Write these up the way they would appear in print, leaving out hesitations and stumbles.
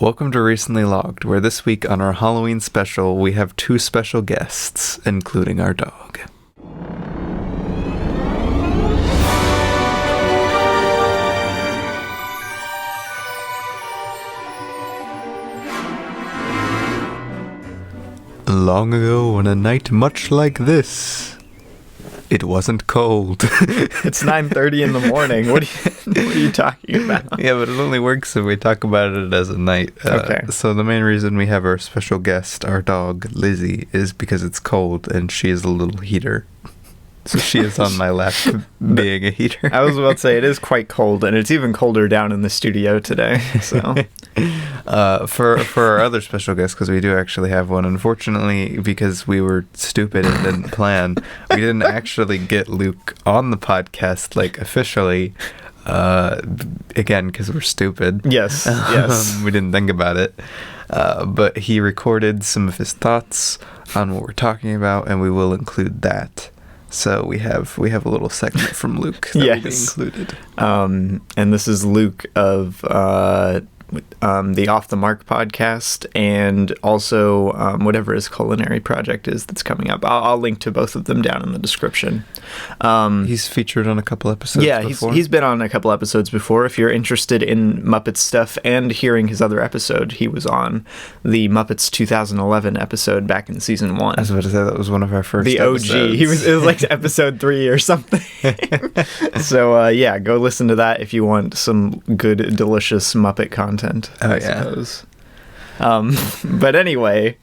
Welcome to Recently Logged, where this week on our Halloween special, we have two special guests, including our dog. Long ago on a night much like this, it wasn't cold. It's 9:30 in the morning. What are you talking about? Yeah, but it only works if we talk about it as a night. Okay. So the main reason we have our special guest, our dog, Lizzie, is because it's cold and she is a little heater. So she is on my lap being a heater. I was about to say, it is quite cold, and it's even colder down in the studio today. So, for our other special guest, because we do actually have one, unfortunately, because we were stupid and didn't plan, we didn't actually get Luke on the podcast, like, officially, again, because we're stupid. yes. We didn't think about it. But he recorded some of his thoughts on what we're talking about, and we will include that. So we have a little segment from Luke that will be included. And this is Luke of the Off the Mark podcast, and also whatever his culinary project is that's coming up. I'll link to both of them down in the description. He's featured on a couple episodes before. He's been on a couple episodes before. If you're interested in Muppets stuff and hearing his other episode, he was on the Muppets 2011 episode back in season 1. I was about to say that was one of our first episodes. OG. It was like episode 3 or something. So go listen to that if you want some good, delicious Muppet content. I suppose. But anyway,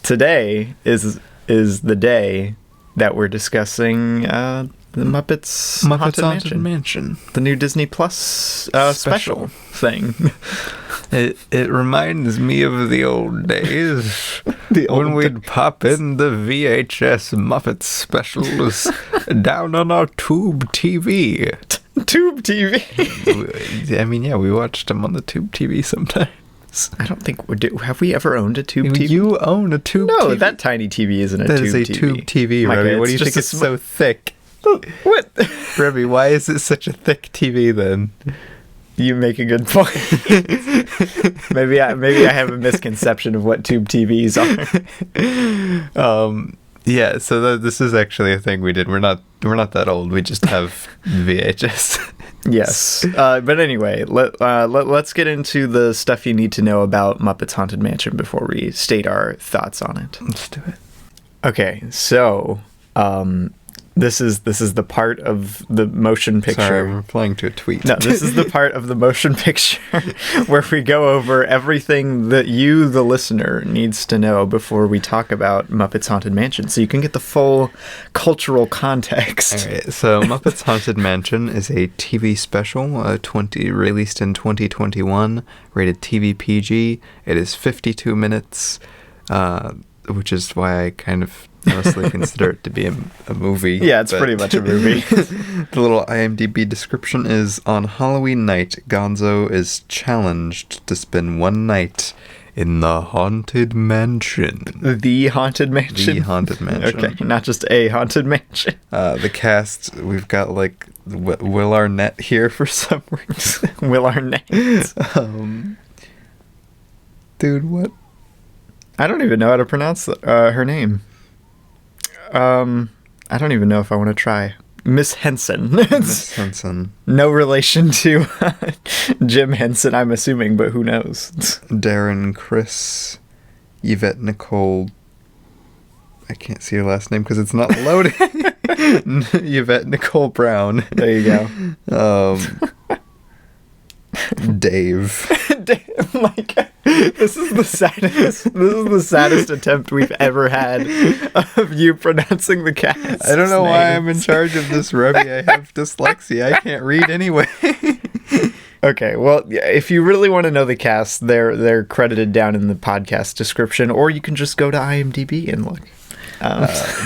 today is the day that we're discussing the Muppets Haunted Mansion, the new Disney Plus special thing. It reminds me of the old days when we'd pop in the VHS Muppets specials down on our tube TV. Tube TV. I mean, yeah, we watched them on the tube TV sometimes. I don't think have we ever owned a tube TV? You own a tube TV? No, that tiny TV isn't a tube TV. That is a tube TV, Remy. What do you think it's so thick? What? Remy, why is it such a thick TV then? You make a good point. maybe I have a misconception of what tube TVs are. Yeah, so this is actually a thing we did. We're not that old. We just have VHS. Yes. But anyway, let's get into the stuff you need to know about Muppets Haunted Mansion before we state our thoughts on it. Let's do it. Okay, so this is the part of the motion picture. Sorry, I'm replying to a tweet. No, this is the part of the motion picture where we go over everything that you, the listener, needs to know before we talk about Muppets Haunted Mansion, so you can get the full cultural context. All right, so Muppets Haunted Mansion is a TV special, released in 2021, rated TV PG. It is 52 minutes, which is why I kind of mostly consider it to be a movie. Yeah, it's pretty much a movie. The little IMDb description is, on Halloween night, Gonzo is challenged to spend one night in the Haunted Mansion. The Haunted Mansion? The Haunted Mansion. Okay, not just a Haunted Mansion. The cast, we've got, like, Will Arnett here for some reason. Will Arnett. Dude, what? I don't even know how to pronounce her name. I don't even know if I want to try. Miss Henson. Miss Henson. No relation to Jim Henson, I'm assuming, but who knows? Darren, Chris, Yvette Nicole. I can't see her last name because it's not loading. Yvette Nicole Brown. There you go. Dave. Like, this is the saddest attempt we've ever had of you pronouncing the cast. I don't know why I'm in charge of this, Remy. I have dyslexia. I can't read anyway. Okay, well, if you really want to know the cast, they're credited down in the podcast description, or you can just go to IMDb and look.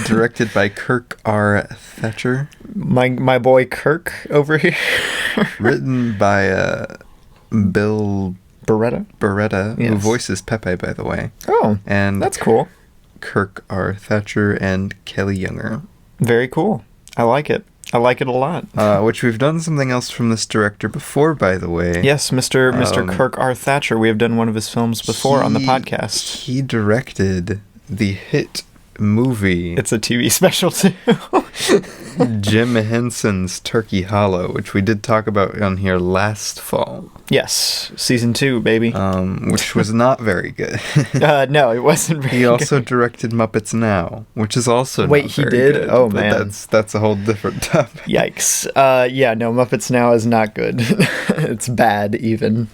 Directed by Kirk R. Thatcher. My boy Kirk over here. Written by Bill Barretta, yes. Who voices Pepe, by the way. Oh, and that's cool. Kirk R. Thatcher and Kelly Younger. Very cool. I like it. I like it a lot. Which we've done something else from this director before, by the way. Yes, Mr. Kirk R. Thatcher. We have done one of his films before on the podcast. He directed the hit movie. It's a TV special, too. Jim Henson's Turkey Hollow, which we did talk about on here last fall. Yes, season 2, baby. Which was not very good. No, it wasn't very good. He also directed Muppets Now, which is also Wait, not he very did? good, Oh, but man. That's a whole different topic. Yikes. Yeah, no, Muppets Now is not good. It's bad, even.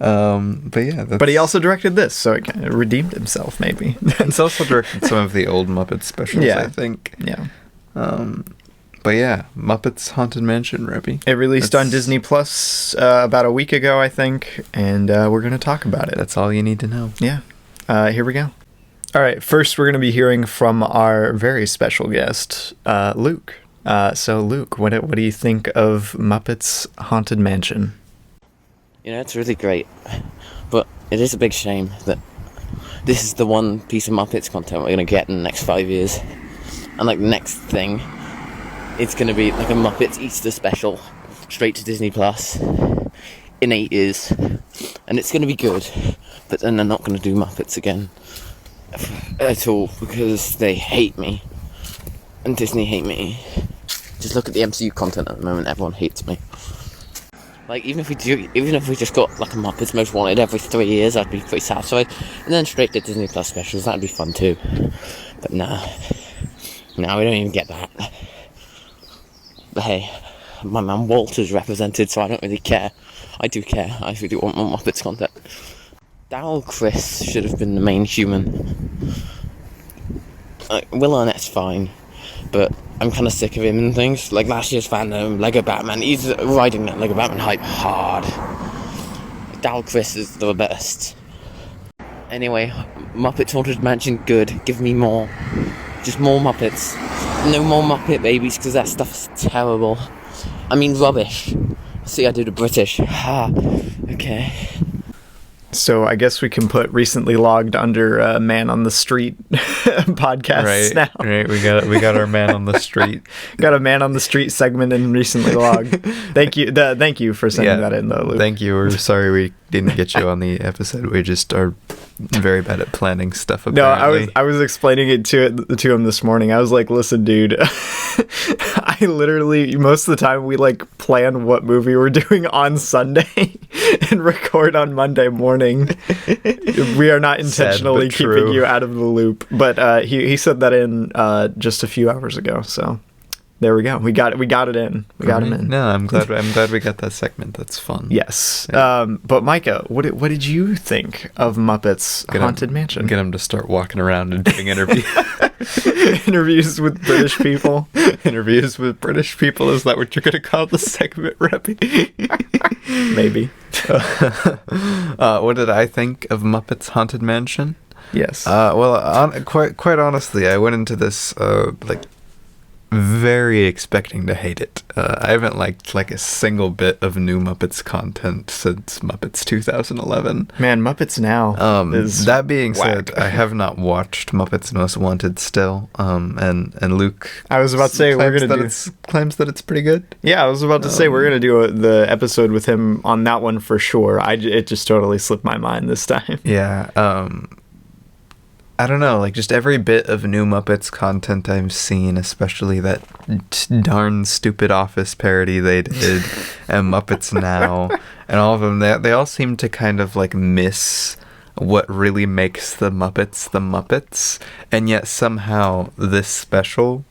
But yeah, but he also directed this, so it kind of redeemed himself, maybe. He's also directed some of the old Muppets specials, I think. Yeah. But yeah, Muppets Haunted Mansion, Rebby. It released on Disney Plus about a week ago, I think, and we're going to talk about it. That's all you need to know. Yeah. Here we go. All right, first we're going to be hearing from our very special guest, Luke. So, Luke, what do you think of Muppets Haunted Mansion? It's really great, but it is a big shame that this is the one piece of Muppets content we're going to get in the next 5 years. And, the next thing, it's going to be, a Muppets Easter special, straight to Disney Plus, in 8 years. And it's going to be good, but then they're not going to do Muppets again at all, because they hate me. And Disney hate me. Just look at the MCU content at the moment, everyone hates me. Even if we just got, a Muppets Most Wanted every 3 years, I'd be pretty satisfied. And then straight to Disney Plus specials, that'd be fun too. But nah, we don't even get that. But hey, my man Walter's represented, so I don't really care. I do care. I really want more Muppets content. Daryl Chris should have been the main human. Will Arnett's fine, but I'm kind of sick of him and things. Last year's fandom, Lego Batman, he's riding that Lego Batman hype hard. Daryl Chris is the best. Anyway, Muppets Haunted Mansion, good. Give me more. Just more Muppets. No more Muppet Babies, because that stuff's terrible. I mean, rubbish. See, I do the British. Okay. So I guess we can put recently logged under Man on the Street podcasts now. Right, we got our Man on the Street. Got a Man on the Street segment in recently logged. Thank you for sending that in, though, Luke. Thank you. We're sorry we didn't get you on the episode. We just are very bad at planning stuff, apparently. No, I was explaining it to him this morning. I was like, listen, dude, I literally, most of the time, we plan what movie we're doing on Sunday and record on Monday morning. We are not intentionally keeping you out of the loop. But he said that in just a few hours ago, so there we go. We got it in. We got him in. No, I'm glad we got that segment. That's fun. Yes. Yeah. But Micah, what did you think of Muppets Haunted Mansion? Get him to start walking around and doing interviews. Interviews with British people. Interviews with British people. Is that what you're going to call the segment, Reppy? Maybe. What did I think of Muppets Haunted Mansion? Yes. Quite honestly, I went into this very expecting to hate it. I haven't liked a single bit of new Muppets content since Muppets 2011. Man, Muppets Now is that being whack. said, I have not watched Muppets Most Wanted still. And Luke, I was about to say claims that it's pretty good. Yeah, I was about to say we're gonna do the episode with him on that one for sure. It just totally slipped my mind this time. Yeah. I don't know, just every bit of new Muppets content I've seen, especially that darn stupid Office parody they did, and Muppets Now, and all of them, they all seem to kind of miss what really makes the Muppets, and yet somehow this special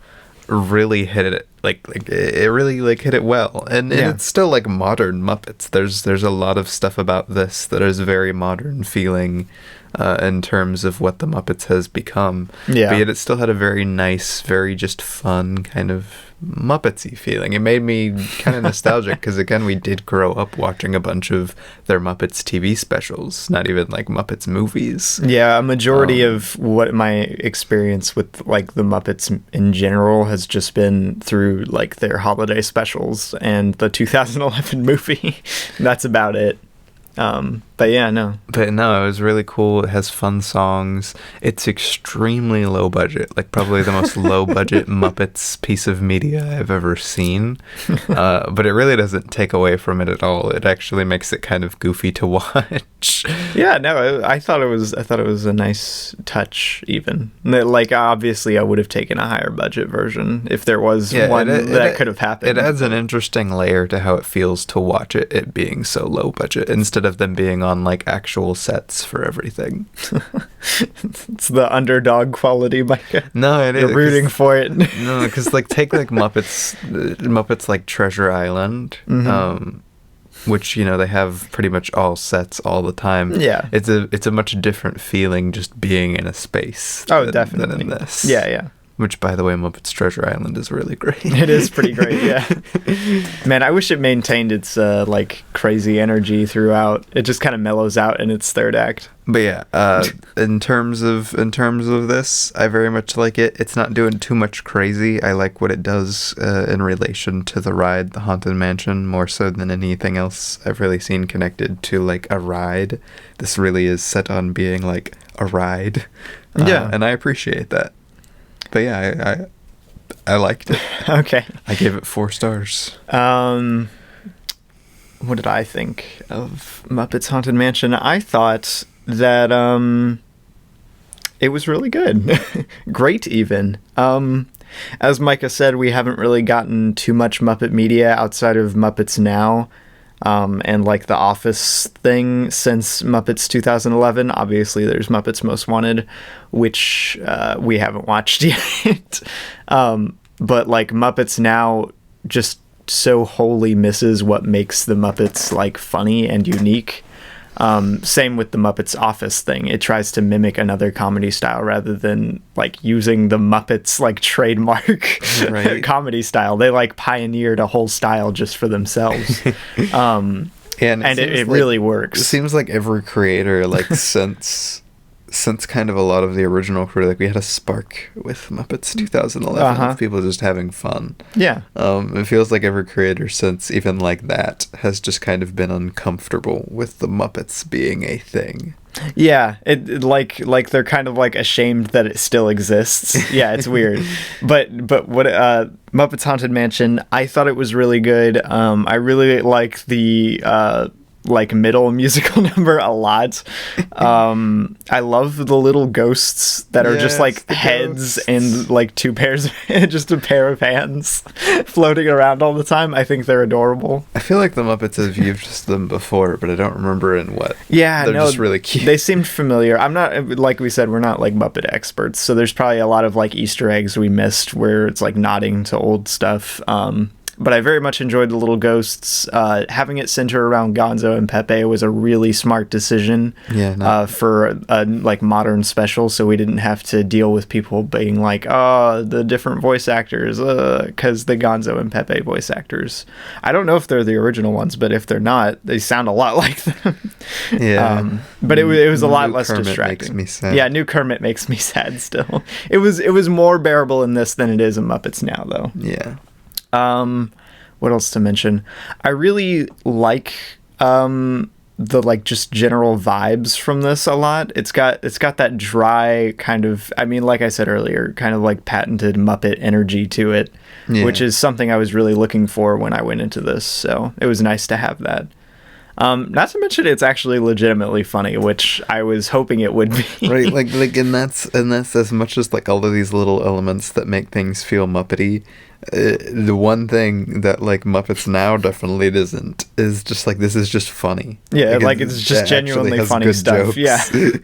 really hit it. It really hit it well, and it's still modern Muppets. There's a lot of stuff about this that is very modern feeling in terms of what the Muppets has become. Yeah. But yet it still had a very nice, very just fun kind of Muppetsy feeling. It made me kind of nostalgic because again we did grow up watching a bunch of their Muppets TV specials, not even Muppets movies. Yeah, a majority of what my experience with the Muppets in general has just been through their holiday specials and the 2011 movie. That's about it. But But yeah, no. But no, it was really cool. It has fun songs. It's extremely low budget, like probably the most low budget Muppets piece of media I've ever seen. But it really doesn't take away from it at all. It actually makes it kind of goofy to watch. Yeah, no, I thought it was a nice touch. Even like, obviously, I would have taken a higher budget version if there was one that could have happened. It adds an interesting layer to how it feels to watch it being so low budget instead of them being on like actual sets for everything. It's the underdog quality, Micah. No, it is. You're rooting for it. No, because like take like Muppets like Treasure Island, which they have pretty much all sets all the time. Yeah, it's a much different feeling just being in a space. Definitely. Than in this. Yeah. Which, by the way, Muppets Treasure Island is really great. It is pretty great, yeah. Man, I wish it maintained its like crazy energy throughout. It just kind of mellows out in its third act. But yeah, in terms of this, I very much like it. It's not doing too much crazy. I like what it does in relation to the ride, the Haunted Mansion, more so than anything else I've really seen connected to like a ride. This really is set on being like a ride. Yeah, and I appreciate that. But yeah, I liked it. Okay. I gave it 4 stars. What did I think of Muppets Haunted Mansion? I thought that it was really good. Great, even. As Micah said, we haven't really gotten too much Muppet media outside of Muppets Now. And like the Office thing since Muppets 2011. Obviously, there's Muppets Most Wanted, which we haven't watched yet. But like Muppets Now just so wholly misses what makes the Muppets like funny and unique. Same with the Muppets Office thing. It tries to mimic another comedy style rather than like using the Muppets like trademark comedy style. They like pioneered a whole style just for themselves. And it really works. It seems like every creator like since kind of a lot of the original crew, like we had a spark with Muppets 2011 of people just having fun. Yeah. It feels like every creator since even like that has just kind of been uncomfortable with the Muppets being a thing. Yeah, it like they're kind of like ashamed that it still exists. Yeah, it's weird. But what Muppets Haunted Mansion, I thought it was really good. I really like the like middle musical number a lot. I love the little ghosts that are just like heads ghosts. And like 2 pairs just a pair of hands floating around all the time. I think they're adorable. I feel like the Muppets have used them before, but I don't remember in what. Yeah, they're just really cute. They seemed familiar. I'm not, like we said, we're not like Muppet experts, so there's probably a lot of like Easter eggs we missed where it's like nodding to old stuff. But I very much enjoyed the little ghosts. Having it center around Gonzo and Pepe was a really smart decision for a like modern special, so we didn't have to deal with people being like, oh, the different voice actors, because the Gonzo and Pepe voice actors. I don't know if they're the original ones, but if they're not, they sound a lot like them. Yeah. But it was a lot less Kermit distracting. Makes me sad. Yeah, New Kermit makes me sad still. It was more bearable in this than it is in Muppets Now, though. Yeah. What else to mention? I really like the like just general vibes from this a lot. It's got that dry kind of, I mean, like I said earlier, kind of like patented Muppet energy to it, which is something I was really looking for when I went into this. So it was nice to have that. Not to mention it's actually legitimately funny, which I was hoping it would be. Right, like and that's as much as like all of these little elements that make things feel Muppety. The one thing that like Muppets Now definitely isn't is just like this is just funny. Yeah, like it's just genuinely funny stuff. Jokes. Yeah.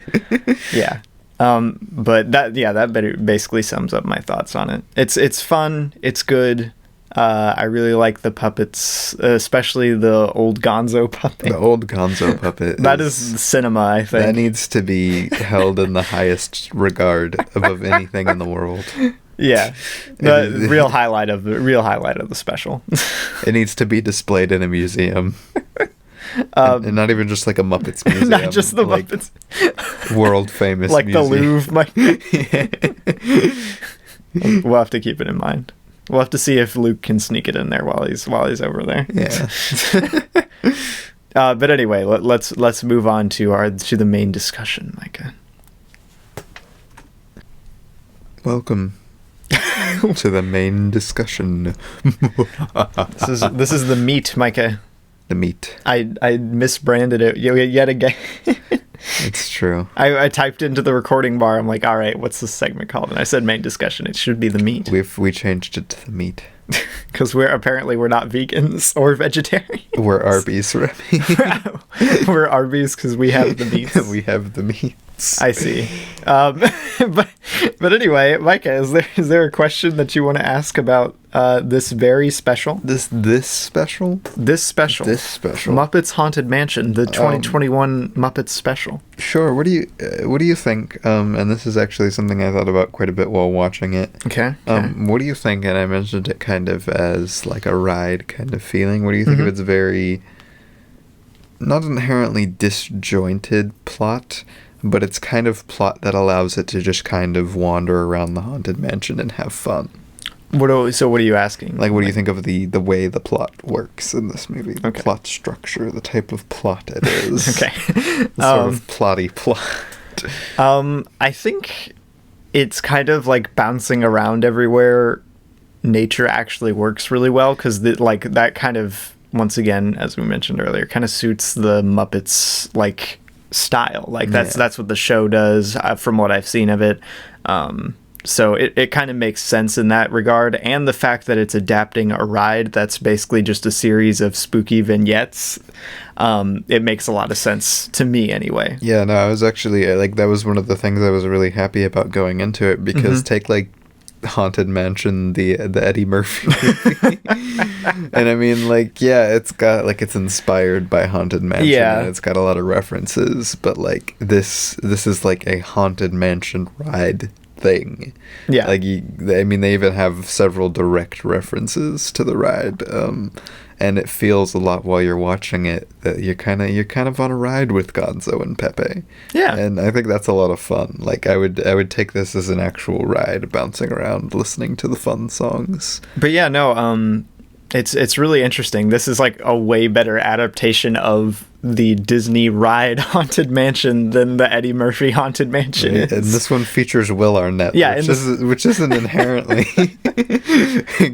Yeah. But that basically sums up my thoughts on it. It's fun, it's good. I really like the puppets, especially the old Gonzo puppet. The old Gonzo puppet. That is cinema, I think. That needs to be held in the highest regard above anything in the world. Yeah, the real highlight of the special. It needs to be displayed in a museum, and not even just like a Muppets museum. Not just the like Muppets. World famous, like museum. The Louvre. We'll have to keep it in mind. We'll have to see if Luke can sneak it in there while he's over there. Yeah. But anyway, let's move on to the main discussion, Micah. Welcome to the main discussion. This is the meat, Micah. The meat. I misbranded it yet again. It's true. I typed into the recording bar. I'm like, all right, what's this segment called? And I said main discussion. It should be the meat. We changed it to the meat. Because we're not vegans or vegetarians. We're Arby's, Remy. We're Arby's because we have the meats. We have the meats. I see. But anyway, Micah, is there a question that you want to ask about this very special? This special? This special. Muppets Haunted Mansion, the 2021 Muppets special. Sure. What do you think? And this is actually something I thought about quite a bit while watching it. Okay. What do you think? And I mentioned it kind of as like a ride kind of feeling. What do you think of its very not inherently disjointed plot, but it's kind of plot that allows it to just kind of wander around the Haunted Mansion and have fun. So what are you asking? Like, what do you think of the way the plot works in this movie? The Okay. plot structure, the type of plot it is. Okay. The sort of plotty plot. I think it's kind of like bouncing around everywhere. Nature actually works really well because that kind of, once again, as we mentioned earlier, kind of suits the Muppets like style. Like that's what the show does from what I've seen of it. So it kind of makes sense in that regard, and the fact that it's adapting a ride that's basically just a series of spooky vignettes, it makes a lot of sense to me anyway. Yeah, no, I was actually that was one of the things I was really happy about going into it, because take like Haunted Mansion, the Eddie Murphy movie. And I mean, like, yeah, it's got like, it's inspired by Haunted Mansion, and it's got a lot of references, but like this is like a Haunted Mansion ride thing. Yeah, like I mean, they even have several direct references to the ride, and it feels a lot while you're watching it that you're kind of on a ride with Gonzo and Pepe. Yeah, and I think that's a lot of fun. Like I would take this as an actual ride, bouncing around, listening to the fun songs. But yeah, no, it's really interesting. This is like a way better adaptation of the Disney ride Haunted Mansion than the Eddie Murphy Haunted Mansion is. And this one features Will Arnett, which is an inherently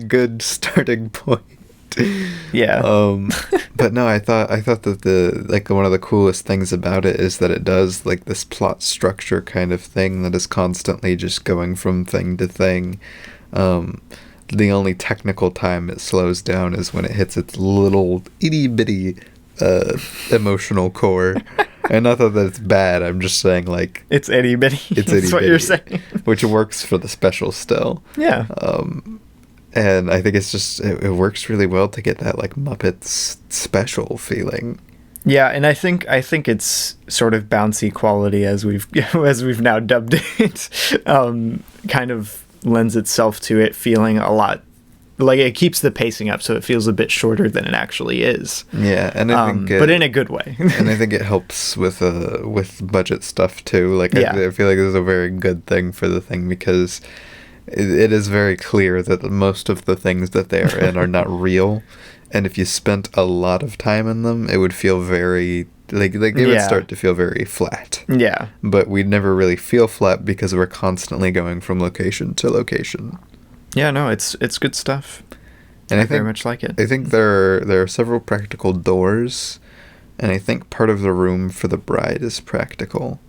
good starting point. Yeah. But no, I thought that one of the coolest things about it is that it does like this plot structure kind of thing that is constantly just going from thing to thing. The only technical time it slows down is when it hits its little itty bitty emotional core. And not that it's bad, I'm just saying like it's itty bitty. It's itty That's what bitty, you're saying. Which works for the special still. Yeah. And I think it's just it works really well to get that like Muppets special feeling. Yeah, and I think it's sort of bouncy quality as we've now dubbed it. Kind of lends itself to it feeling a lot like it keeps the pacing up, so it feels a bit shorter than it actually is. Yeah, and I think but in a good way. And I think it helps with budget stuff too. Like I feel like this is a very good thing for the thing, because it is very clear that most of the things that they are in are not real, and if you spent a lot of time in them, it would feel very like they would start to feel very flat. Yeah, but we'd never really feel flat because we're constantly going from location to location. Yeah, no, it's good stuff, and I think, very much like it. I think there are several practical doors, and I think part of the room for the bride is practical.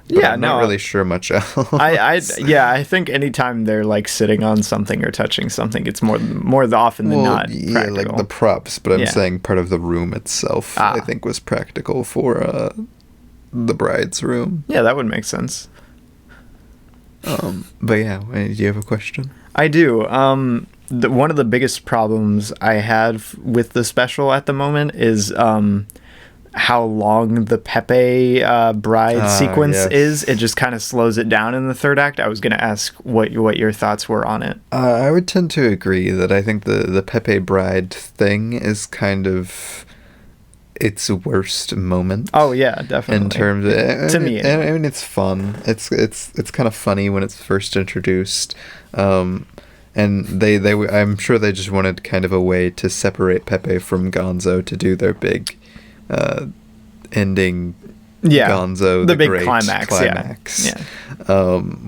But I'm not really sure much else. I think anytime they're like sitting on something or touching something, it's more often than not practical. Yeah, like the props, but I'm saying part of the room itself I think was practical for the bride's room. Yeah, that would make sense. But yeah, do you have a question? I do. One of the biggest problems I have with the special at the moment is how long the Pepe bride sequence is. It just kind of slows it down in the third act. I was going to ask what your thoughts were on it. I would tend to agree that I think the Pepe bride thing is kind of its worst moment. Oh yeah, definitely. In terms of, to me, I mean, it's fun. It's kind of funny when it's first introduced. And I'm sure they just wanted kind of a way to separate Pepe from Gonzo to do their big ending Yeah, Gonzo the big Great climax. Yeah.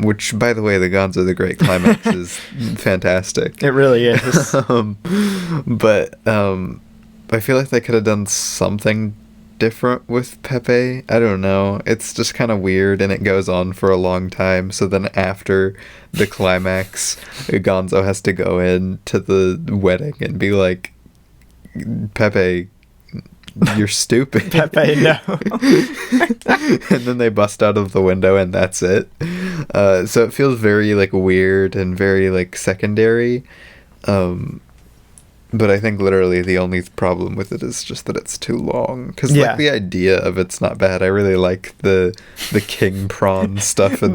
Which, by the way, the Gonzo the Great climax is fantastic. It really is. But I feel like they could have done something different with Pepe. I don't know. It's just kind of weird, and it goes on for a long time. So then after the climax, Gonzo has to go in to the wedding and be like, Pepe, you're stupid. Pepe, no. And then they bust out of the window, and that's it. So it feels very like weird and very like secondary. But I think literally the only problem with it is just that it's too long. Because like the idea of it's not bad. I really like the king prawn stuff in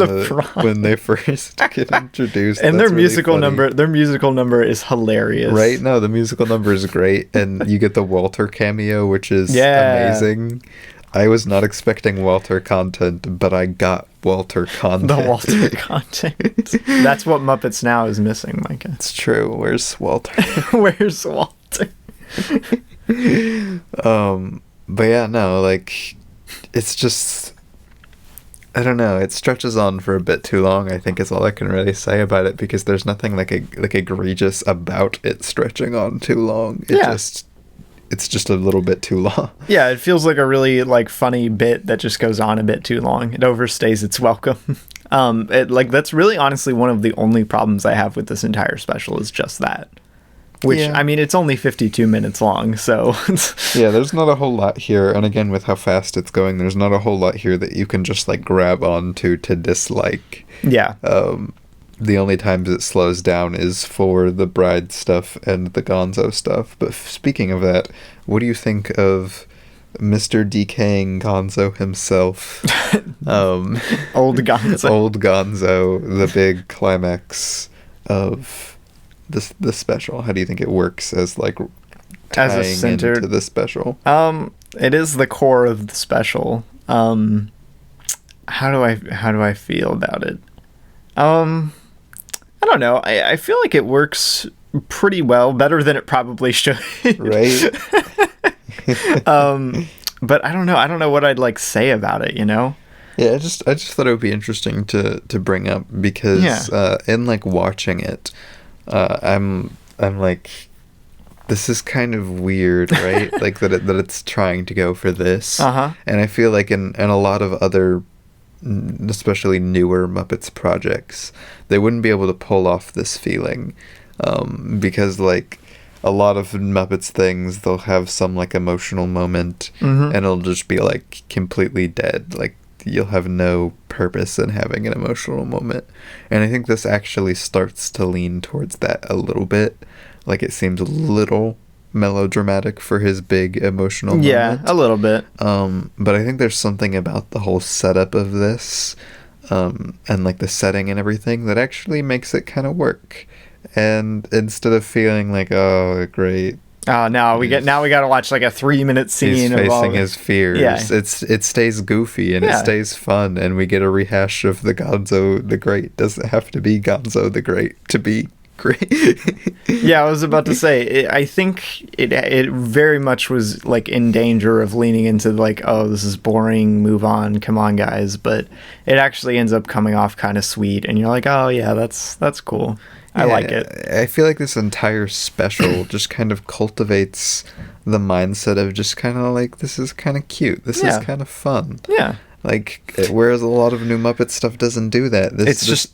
when they first get introduced. And That's their musical number is hilarious. Right? No, the musical number is great, and you get the Walter cameo, which is amazing. I was not expecting Walter content, but I got Walter content. The Walter content. That's what Muppets Now is missing, Micah. It's true. Where's Walter? Where's Walter? But yeah, no, like, it's just, I don't know. It stretches on for a bit too long, I think is all I can really say about it, because there's nothing like egregious about it stretching on too long. It's just a little bit too long. Yeah, it feels like a really like funny bit that just goes on a bit too long. It overstays its welcome. That's really honestly one of the only problems I have with this entire special is just that. Which, I mean, it's only 52 minutes long, so... Yeah, there's not a whole lot here, and again, with how fast it's going, there's not a whole lot here that you can just, like, grab onto to dislike. Yeah. The only times it slows down is for the bride stuff and the Gonzo stuff. But speaking of that, what do you think of Mr. Decaying Gonzo himself? Old Gonzo. Old Gonzo, the big climax of the special. How do you think it works as like tying as a center into the special? It is the core of the special. How do I feel about it? I don't know. I feel like it works pretty well, better than it probably should. Right. But I don't know. I don't know what I'd like say about it, you know? Yeah, I just thought it would be interesting to bring up because in like watching it, I'm like, this is kind of weird, right? Like that it's trying to go for this. Uh-huh. And I feel like in a lot of other, especially newer Muppets projects, they wouldn't be able to pull off this feeling, because like a lot of Muppets things, they'll have some like emotional moment, and it'll just be like completely dead. Like you'll have no purpose in having an emotional moment, and I think this actually starts to lean towards that a little bit. Like it seems a little melodramatic for his big emotional moment. Yeah, a little bit. But I think there's something about the whole setup of this, and like the setting and everything that actually makes it kind of work. And instead of feeling like, oh, great. Oh no, we got to watch like a 3-minute scene. He's facing his fears. Yeah. It stays goofy and it stays fun, and we get a rehash of the Gonzo the Great. Doesn't have to be Gonzo the Great to be great. Yeah, I was about to say, I think it very much was like in danger of leaning into like, oh, this is boring, move on, come on guys, but it actually ends up coming off kind of sweet, and you're like, oh yeah, that's cool. I like it. I feel like this entire special just kind of cultivates the mindset of just kind of like, this is kind of cute, this is kind of fun. Yeah. Like, whereas a lot of new Muppet stuff doesn't do that.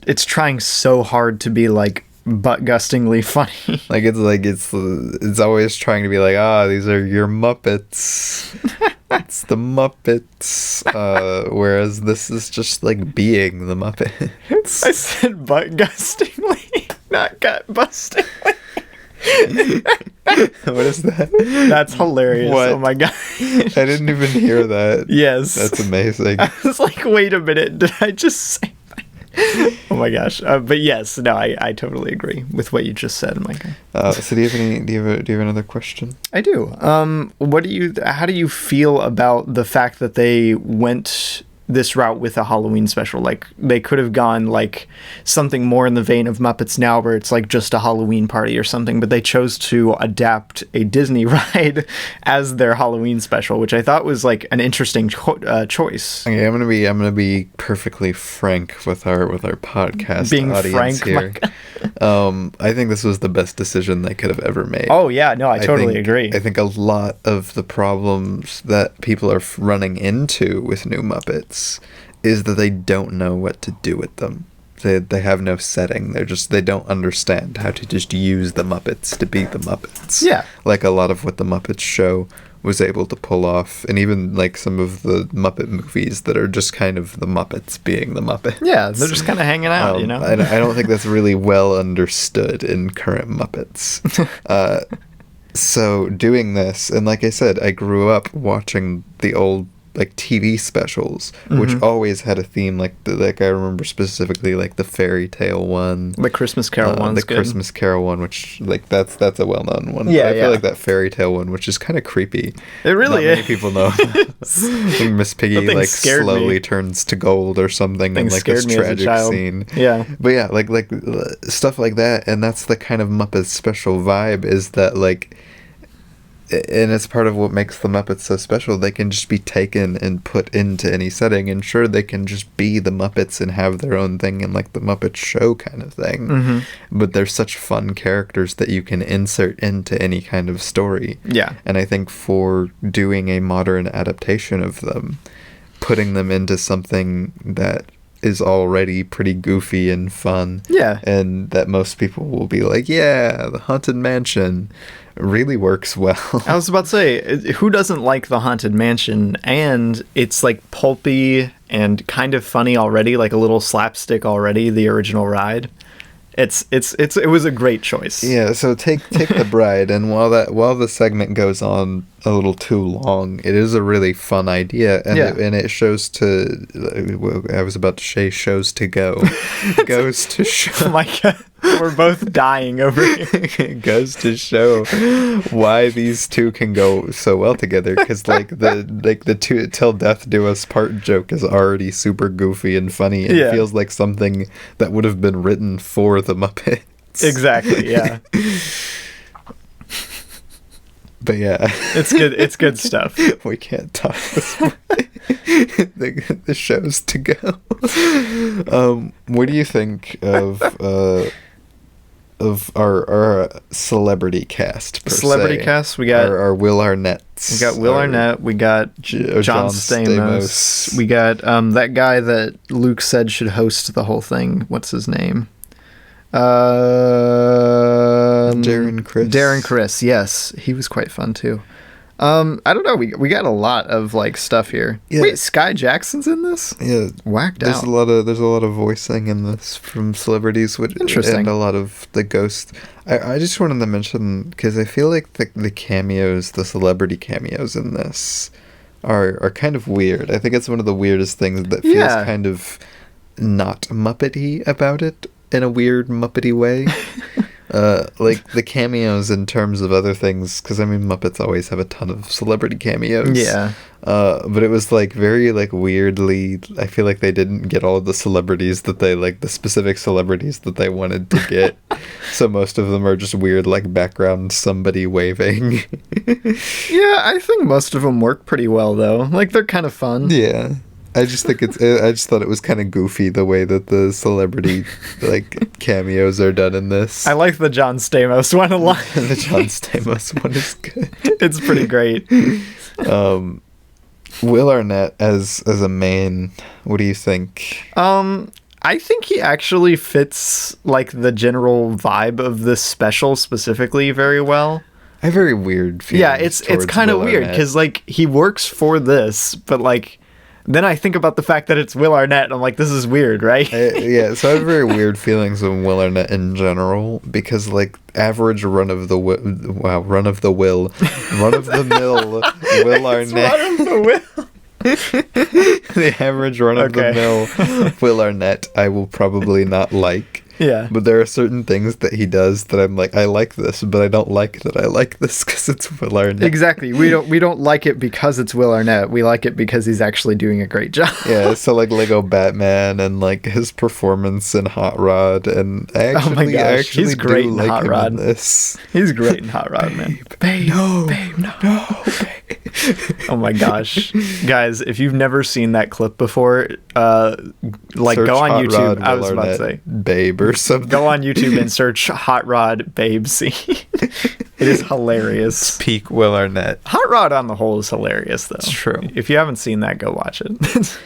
It's trying so hard to be like butt-gustingly funny. It's always trying to be like, these are your Muppets. It's the Muppets. Whereas this is just like being the Muppet. I said butt-gustingly, not gut-bustingly. What is that? That's hilarious. What? Oh my god. I didn't even hear that. Yes. That's amazing. I was like, wait a minute, did I just say that? Oh my gosh. But yes, no, I totally agree with what you just said, Micah. So do you have another question? I do. How do you feel about the fact that they went this route with a Halloween special. Like, they could have gone like something more in the vein of Muppets Now, where it's like just a Halloween party or something, but they chose to adapt a Disney ride as their Halloween special, which I thought was like an interesting choice. Okay, I'm gonna be perfectly frank with our podcast Being audience frank, here. I think this was the best decision they could have ever made. Oh yeah, no, I totally agree. I think a lot of the problems that people are running into with new Muppets is that they don't know what to do with them. They have no setting. They don't understand how to just use the Muppets to be the Muppets. Yeah. Like a lot of what the Muppets show was able to pull off, and even like some of the Muppet movies that are just kind of the Muppets being the Muppets. Yeah, they're just kind of hanging out, you know? I don't think that's really well understood in current Muppets. So doing this, and like I said, I grew up watching the old like TV specials, which always had a theme. Like I remember specifically like the fairy tale one, The Christmas Carol one, the Christmas Carol one, which like that's a well known one. Yeah, but I feel like that fairy tale one, which is kind of creepy. It really Not is. many people know. I think Miss Piggy That thing like scared slowly me. turns to gold or something in like this scared me as a tragic child. scene. Yeah. But yeah, like stuff like that, and that's the kind of Muppets special vibe, is that like, and it's part of what makes the Muppets so special. They can just be taken and put into any setting, and sure, they can just be the Muppets and have their own thing in like the Muppet Show kind of thing. But they're such fun characters that you can insert into any kind of story. Yeah. And I think for doing a modern adaptation of them, putting them into something that is already pretty goofy and fun. Yeah. And that most people will be like, yeah, the Haunted Mansion really works well. I was about to say, who doesn't like the Haunted Mansion? And it's like pulpy and kind of funny already, like a little slapstick already, the original ride. It was a great choice. Yeah, so take The Bride, and while the segment goes on a little too long, it is a really fun idea, and it shows to. I was about to say shows to go, goes to show. Oh my God, we're both dying over here. It goes to show why these two can go so well together, because like the two till death do us part joke is already super goofy and funny, and it feels like something that would have been written for the Muppets. Exactly, yeah. But yeah, it's good stuff. We can't talk this way. The show's to go. What do you think of our celebrity cast? Celebrity cast, we got our Will Arnett's. We got Will Arnett. We got John Stamos. We got that guy that Luke said should host the whole thing. What's his name? Darren Criss. Yes, he was quite fun too. I don't know. We got a lot of like stuff here. Yeah. Wait, Sky Jackson's in this? Yeah, whacked there's out. There's a lot of voicing in this from celebrities, which interesting, and a lot of the ghosts. I just wanted to mention, because I feel like the cameos, the celebrity cameos in this, are kind of weird. I think it's one of the weirdest things that feels kind of not Muppety about it in a weird Muppety way. Like the cameos in terms of other things, because I mean Muppets always have a ton of celebrity cameos. Yeah. But it was like very like weirdly, I feel like they didn't get all of the celebrities that they like, the specific celebrities that they wanted to get. So most of them are just weird like background somebody waving. Yeah, I think most of them work pretty well though. Like they're kind of fun. Yeah. I just thought it was kind of goofy the way that the celebrity like cameos are done in this. I like the John Stamos one a lot. The John Stamos one is good. It's pretty great. Will Arnett as a main, what do you think? I think he actually fits like the general vibe of this special specifically very well. I have very weird feelings. Yeah, it's kind of weird because like he works for this, but like then I think about the fact that it's Will Arnett, and I'm like, this is weird, right? Yeah, so I have very weird feelings on Will Arnett in general, because like average run of the mill Will Arnett. Run of the will. The average run of the mill Will Arnett I will probably not like. Yeah. But there are certain things that he does that I'm like, I like this, but I don't like that I like this because it's Will Arnett. Exactly. We don't like it because it's Will Arnett. We like it because he's actually doing a great job. Yeah, so like Lego Batman and like his performance in Hot Rod, and I actually he's great do in like Hot him Rod. in this. He's great in Hot Rod, man. Babe, no, babe. Oh my gosh, guys! If you've never seen that clip before, like Search go on Hot YouTube. Rod, I was Will about to Arnett, say, babe or something. go on YouTube and search Hot Rod babe scene. It is hilarious. Peak Will Arnett. Hot Rod on the whole is hilarious, though. It's true. If you haven't seen that, go watch it.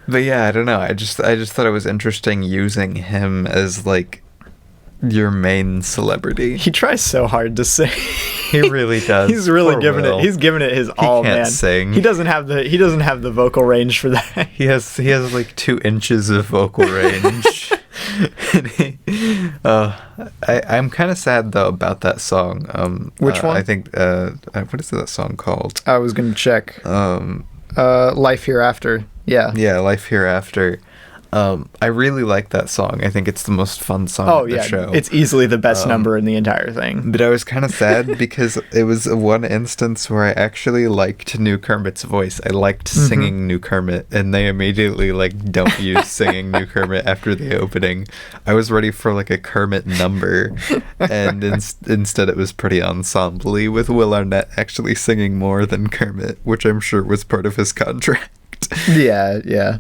But yeah, I don't know. I just thought it was interesting using him as like your main celebrity. He tries so hard to sing. He really does. He's really Poor giving Will. it. He's giving it his all, can't man. sing. He doesn't have the vocal range for that. He has like 2 inches of vocal range. I'm kind of sad though about that song. Which one? I think what is that song called? I was gonna check. Life Hereafter. Yeah. Yeah, Life Hereafter. I really like that song. I think it's the most fun song Oh of the yeah, show. it's easily the best number in the entire thing. But I was kind of sad because it was one instance where I actually liked New Kermit's voice. I liked singing New Kermit, and they immediately like don't use singing New Kermit after the opening. I was ready for like a Kermit number, and instead it was pretty ensemble-y with Will Arnett actually singing more than Kermit, which I'm sure was part of his contract. Yeah.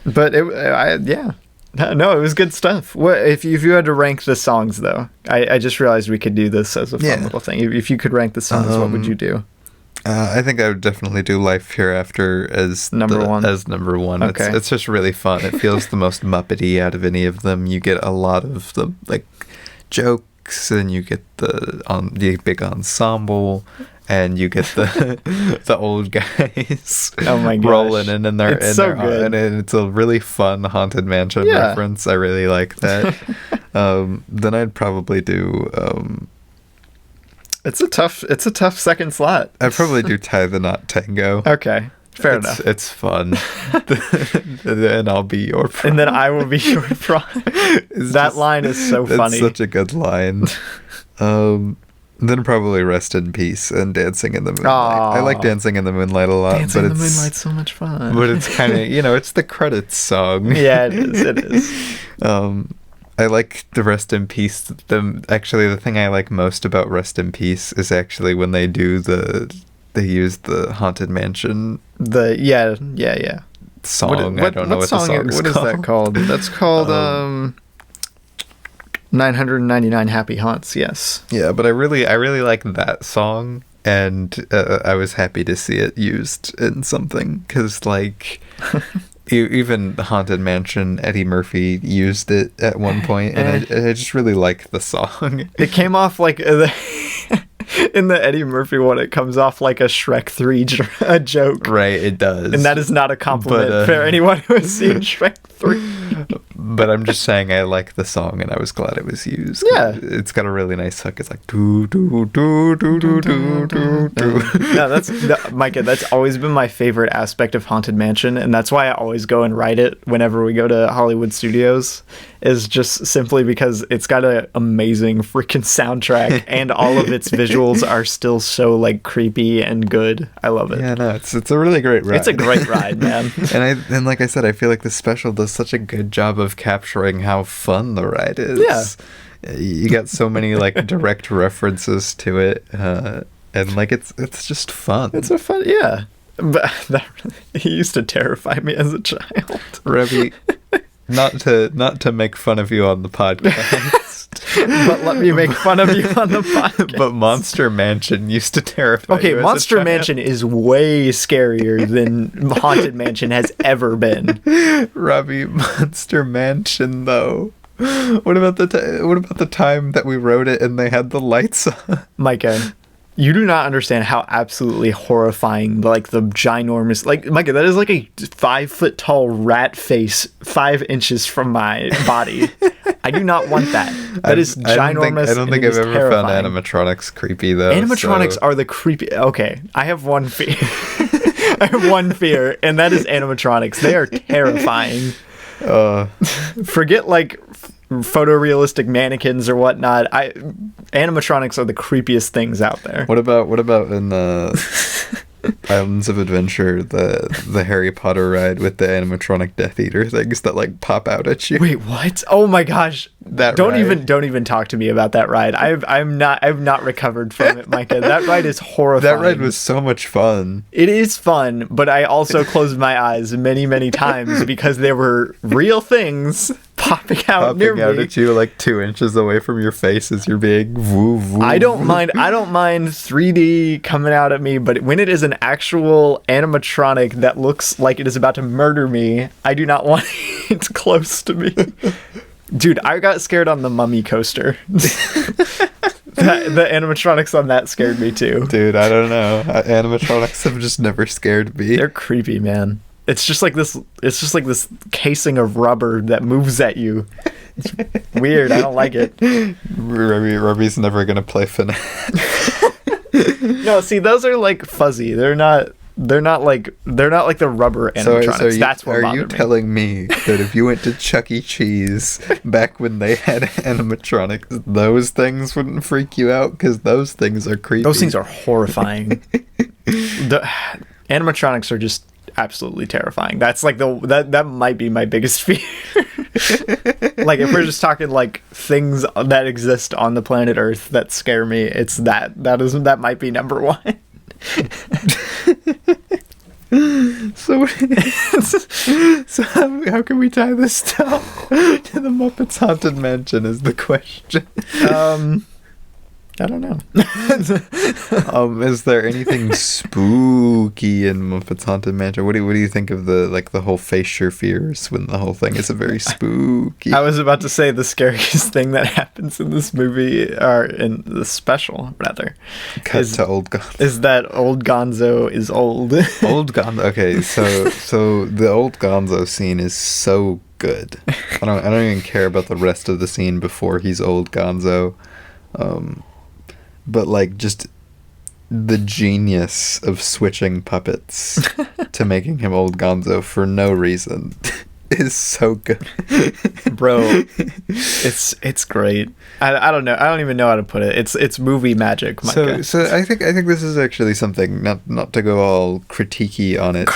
But it was good stuff. What if you had to rank the songs though? I just realized we could do this as a fun little thing. If you could rank the songs, what would you do? I think I would definitely do Life Hereafter as number one. Okay. It's just really fun. It feels the most Muppety out of any of them. You get a lot of the like jokes, and you get the big ensemble. And you get the old guys rolling in there. It's so good. And it's a really fun Haunted Mansion reference. I really like that. Then I'd probably do... It's a tough second slot. I'd probably do Tie the Knot Tango. Okay. Fair enough. It's fun. And I'll be your pride. And then I will be your pride. That line is so funny. It's such a good line. Then probably Rest in Peace and Dancing in the Moonlight. I like Dancing in the Moonlight a lot. Dancing in the Moonlight's so much fun. But it's kind of, it's the credits song. Yeah, it is. I like the Rest in Peace. Actually, the thing I like most about Rest in Peace is actually when they use the Haunted Mansion song. I don't know what the song is called. What is that called? That's called 999 Happy Haunts, yes. Yeah, but I really like that song, and I was happy to see it used in something, because like even Haunted Mansion, Eddie Murphy used it at one point, and I just really like the song. It came off like in the Eddie Murphy one, it comes off like a Shrek 3 joke. Right, it does. And that is not a compliment for anyone who has seen Shrek 3. But I'm just saying I like the song, and I was glad it was used. Yeah. It's got a really nice hook. It's like do do do do do do do do. No, Micah, that's always been my favorite aspect of Haunted Mansion, and that's why I always go and write it whenever we go to Hollywood Studios, is just simply because it's got an amazing freaking soundtrack, and all of its visuals are still so like creepy and good. I love it. Yeah, no, it's a really great ride. It's a great ride, man. and like I said, I feel like this special does such a good job of capturing how fun the ride is. Yeah. You got so many like direct references to it, and like it's just fun. It's a fun, yeah. But he used to terrify me as a child. Revy, not to make fun of you on the podcast, but let me make fun of you on the podcast. But Monster Mansion used to terrify you. Okay, Monster Mansion is way scarier than Haunted Mansion has ever been. Robbie, Monster Mansion though. What about the time that we wrote it and they had the lights on? Micah, you do not understand how absolutely horrifying, like, the ginormous, like, Micah, that is like a 5 foot tall rat face 5 inches from my body. I do not want that. That is ginormous. I don't think I've ever found animatronics creepy though. Animatronics are the creepy. Okay, I have one fear. I have one fear, and that is animatronics. They are terrifying. Forget like photorealistic mannequins or whatnot. Animatronics are the creepiest things out there. What about in the Islands of Adventure, the Harry Potter ride with the animatronic Death Eater things that like pop out at you? Wait, what? Oh my gosh! Don't ride. even talk to me about that ride. I've not recovered from it, Micah. That ride is horrifying. That ride was so much fun. It is fun, but I also closed my eyes many times because there were real things popping out near me. At you like 2 inches away from your face as you're being woo woo. I don't mind 3D coming out at me, but when it is an actual animatronic that looks like it is about to murder me, I do not want it close to me. Dude, I got scared on the Mummy coaster. The animatronics on that scared me too. Dude, I don't know. Animatronics have just never scared me. They're creepy, man. It's just like this casing of rubber that moves at you. It's weird. I don't like it. Robbie's never gonna play finale. No, see, those are like fuzzy. They're not like the rubber animatronics. That's what bothered me. Are you telling me that if you went to Chuck E. Cheese back when they had animatronics, those things wouldn't freak you out? Because those things are creepy. Those things are horrifying. The animatronics are just absolutely terrifying. That's like that might be my biggest fear. Like if we're just talking like things that exist on the planet Earth that scare me, it's that might be number one. So how can we tie this down to the Muppets Haunted Mansion is the question. I don't know. Is there anything spooky in Muppets Haunted Mansion? What do you think of the whole face your fears when the whole thing is a very spooky? I was about to say the scariest thing that happens in this movie, or in the special rather, to old Gonzo. Is that old Gonzo is old. Old Gonzo. Okay, so the old Gonzo scene is so good. I don't even care about the rest of the scene before he's old Gonzo. But like just the genius of switching puppets to making him old Gonzo for no reason is so good. Bro, it's great. I don't know. I don't even know how to put it. It's movie magic, Micah. So I think this is actually something, not to go all critiquey on it.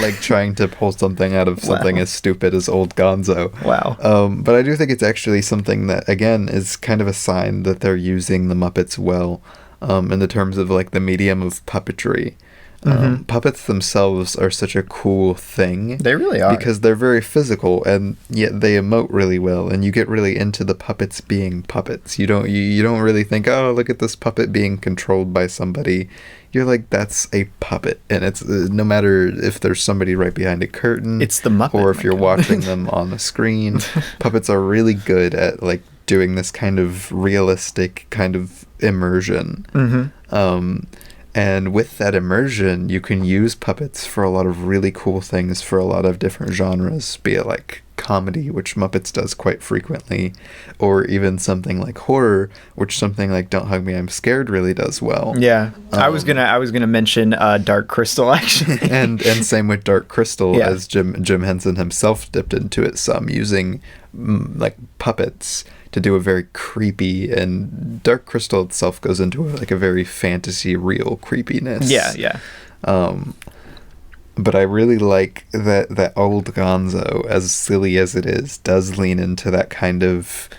Like trying to pull something out of something as stupid as old Gonzo. Wow. But I do think it's actually something that, again, is kind of a sign that they're using the Muppets well, in the terms of like the medium of puppetry. Puppets themselves are such a cool thing. They really are. Because they're very physical, and yet they emote really well, and you get really into the puppets being puppets. You don't really think, oh, look at this puppet being controlled by somebody. You're like, that's a puppet, and it's no matter if there's somebody right behind a curtain, it's the Muppet, or if you're watching them on the screen. Puppets are really good at like doing this kind of realistic kind of immersion. And with that immersion, you can use puppets for a lot of really cool things for a lot of different genres, be it like comedy, which Muppets does quite frequently, or even something like horror, which something like Don't Hug Me, I'm Scared really does well. Yeah. I was gonna mention Dark Crystal, actually. and same with Dark Crystal, as Jim Henson himself dipped into it some, using like puppets to do a very creepy, and Dark Crystal itself goes into like a very fantasy real creepiness. Yeah. But I really like that old Gonzo, as silly as it is, does lean into that kind of